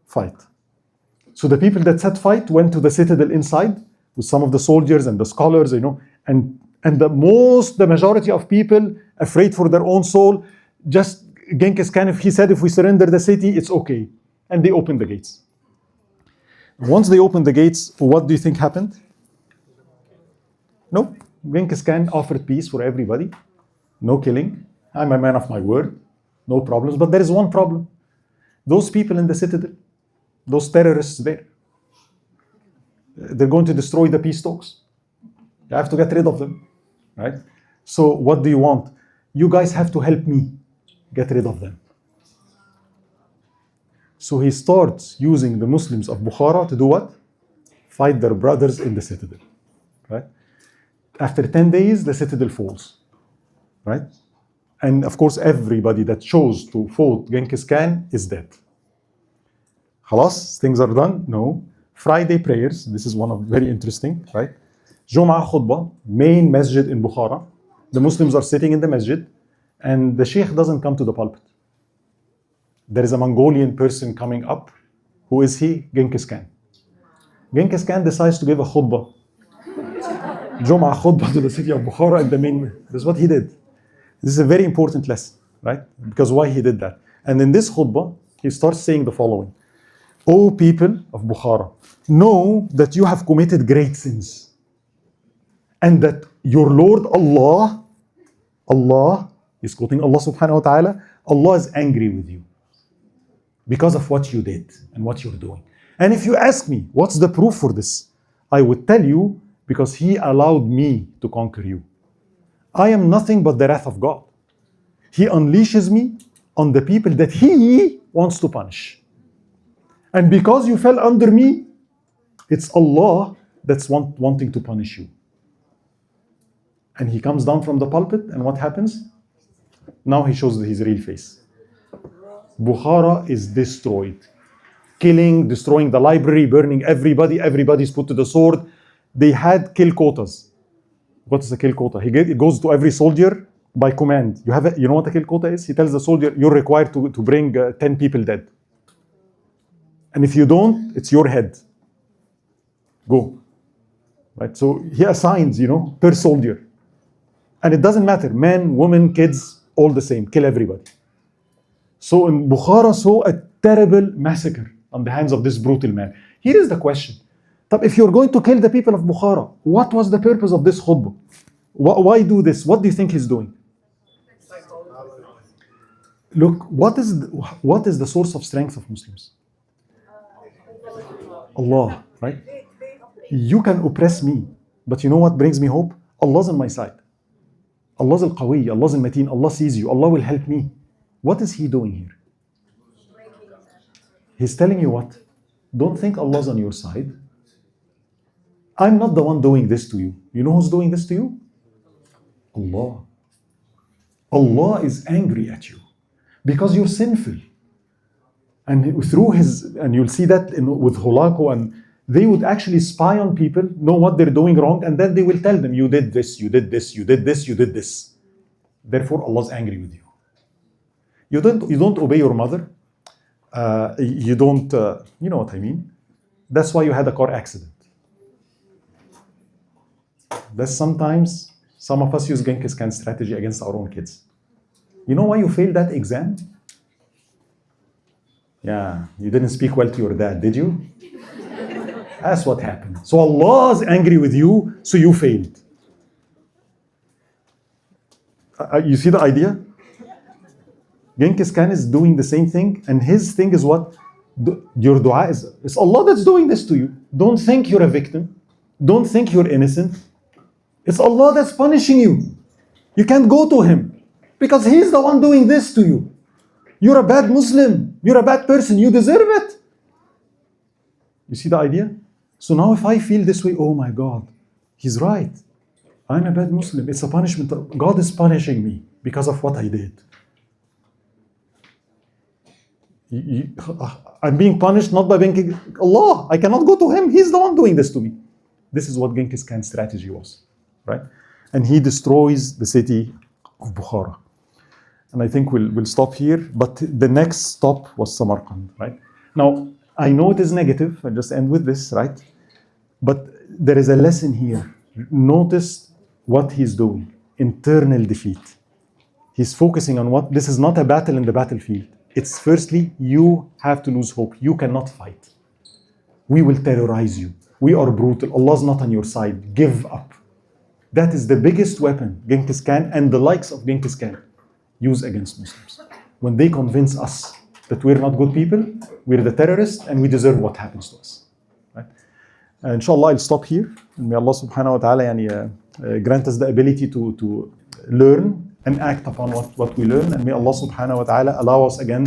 fight. So the people that said fight went to the citadel inside with some of the soldiers and the scholars, and the majority of people afraid for their own soul, just Genghis Khan, if he said, if we surrender the city, it's okay. And they opened the gates. Once they opened the gates, what do you think happened? No. Genghis Khan offered peace for everybody. No killing. I'm a man of my word. No problems. But there is one problem. Those people in the citadel, those terrorists there, they're going to destroy the peace talks. You have to get rid of them, right? So what do you want? You guys have to help me get rid of them. So he starts using the Muslims of Bukhara to do what? Fight their brothers in the citadel. Right? After 10 days, the citadel falls. Right? And of course, everybody that chose to fight Genghis Khan is dead. Khalas, things are done? No. Friday prayers, this is one of very interesting, right? Jum'ah khutbah, main masjid in Bukhara. The Muslims are sitting in the masjid, and the sheikh doesn't come to the pulpit. There is a Mongolian person coming up. Who is he? Genghis Khan. Genghis Khan decides to give a khutbah. Jum'ah khutbah to the city of Bukhara and the main. This is what he did. This is a very important lesson, right? Because why he did that. And in this khutbah, he starts saying the following. O people of Bukhara, know that you have committed great sins. And that your Lord Allah, he's quoting Allah subhanahu wa ta'ala, Allah is angry with you. Because of what you did and what you're doing. And if you ask me, what's the proof for this? I would tell you, because he allowed me to conquer you. I am nothing but the wrath of God. He unleashes me on the people that he wants to punish. And because you fell under me, it's Allah that's wanting to punish you. And he comes down from the pulpit, and what happens? Now he shows his real face. Bukhara is destroyed. Killing, destroying the library, burning everybody. Everybody's put to the sword. They had kill quotas. What is a kill quota? He goes to every soldier by command. You know what a kill quota is? He tells the soldier, you're required to bring 10 people dead. And if you don't, it's your head. Go. Right? So he assigns, per soldier. And it doesn't matter. Men, women, kids, all the same. Kill everybody. So in Bukhara saw a terrible massacre on the hands of this brutal man. Here is the question. If you're going to kill the people of Bukhara, what was the purpose of this khutbah? Why do this? What do you think he's doing? Look, what is the source of strength of Muslims? Allah, right? You can oppress me, but you know what brings me hope? Allah's on my side. Allah's al-Qawi, Allah's al-Mateen, Allah sees you, Allah will help me. What is he doing here? He's telling you what? Don't think Allah's on your side. I'm not the one doing this to you. You know who's doing this to you? Allah. Allah is angry at you because you're sinful. And and you'll see that with Hulako, and they would actually spy on people, know what they're doing wrong, and then they will tell them, you did this, you did this, you did this, you did this. Therefore, Allah's angry with you. You don't obey your mother. You don't, you know what I mean? That's why you had a car accident. That's sometimes some of us use Genghis Khan strategy against our own kids. You know why you failed that exam? Yeah, you didn't speak well to your dad, did you? That's what happened. So Allah is angry with you, so you failed. You see the idea? Genghis Khan is doing the same thing, and his thing is what? Your dua is, it's Allah that's doing this to you. Don't think you're a victim. Don't think you're innocent. It's Allah that's punishing you. You can't go to him because he's the one doing this to you. You're a bad Muslim. You're a bad person. You deserve it. You see the idea? So now if I feel this way, oh my God, he's right. I'm a bad Muslim. It's a punishment. God is punishing me because of what I did. I'm being punished not by Allah. I cannot go to him. He's the one doing this to me. This is what Genghis Khan's strategy was, right? And he destroys the city of Bukhara. And I think we'll stop here. But the next stop was Samarkand, right? Now, I know it is negative. I'll just end with this, right? But there is a lesson here. Notice what he's doing. Internal defeat. He's focusing on what? This is not a battle in the battlefield. It's firstly, you have to lose hope. You cannot fight. We will terrorize you. We are brutal. Allah's not on your side. Give up. That is the biggest weapon Genghis Khan and the likes of Genghis Khan use against Muslims. When they convince us that we're not good people, we're the terrorists, and we deserve what happens to us. Right? Inshallah, I'll stop here. And may Allah subhanahu wa ta'ala grant us the ability to learn and act upon what we learn. And may Allah subhanahu wa ta'ala allow us again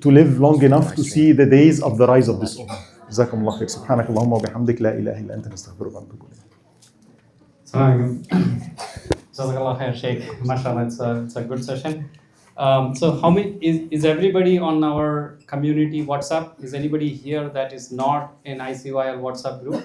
to live long enough to see the days of the rise of this ummah. جزاكم الله خير. سبحانك اللهم وبحمدك لا إله إلا أنت نستغفرك ونتوب إليك. Jazakallah khair, Sheikh. Mashallah, it's a good session. So how many is everybody on our community WhatsApp? Is anybody here that is not in ICYL WhatsApp group?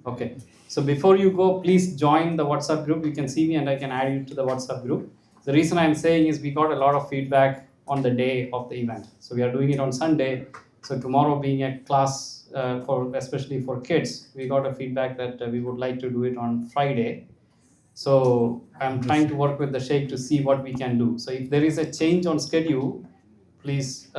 Okay. So before you go, please join the WhatsApp group. You can see me and I can add you to the WhatsApp group. The reason I'm saying is we got a lot of feedback on the day of the event. So we are doing it on Sunday. So tomorrow being a class especially for kids, we got a feedback that we would like to do it on Friday. So I'm trying to work with the Sheikh to see what we can do. So if there is a change on schedule, please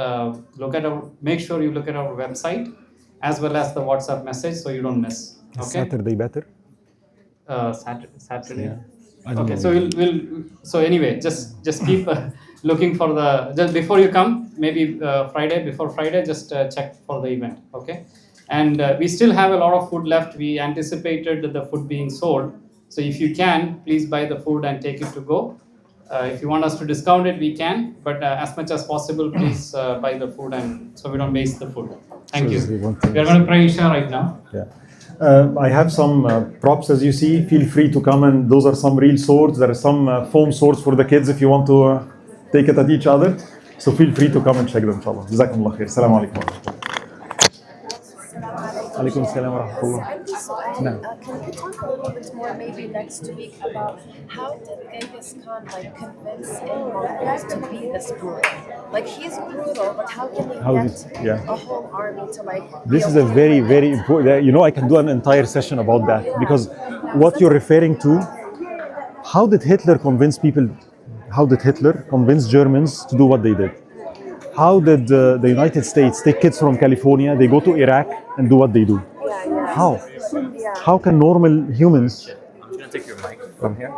make sure you look at our website as well as the WhatsApp message so you don't miss. Okay. Saturday better? Saturday. Yeah. Okay. So so anyway, just keep looking for just before you come, maybe before Friday, just check for the event. Okay. And we still have a lot of food left. We anticipated the food being sold. So if you can, please buy the food and take it to go. If you want us to discount it, we can. But as much as possible, please buy the food and so we don't waste the food. Thank you. We are going to pray Isha right now. Yeah. I have some props, as you see. Feel free to come, and those are some real swords. There are some foam swords for the kids if you want to take it at each other. So feel free to come and check them, inshallah. Jazakumullah khair. Assalamu alaikum. Alaikum assalam wa rahmatullah. Can you talk a little bit more, maybe next week, about how did Genghis Khan convince Mongols to be this brutal? He's brutal, but how can he get a whole army to This is a very, very important. I can do an entire session about that, because what you're referring to, how did Hitler convince people? How did Hitler convince Germans to do what they did? How did the United States take kids from California, they go to Iraq and do what they do? How? How can normal humans... I'm going to take your mic from here.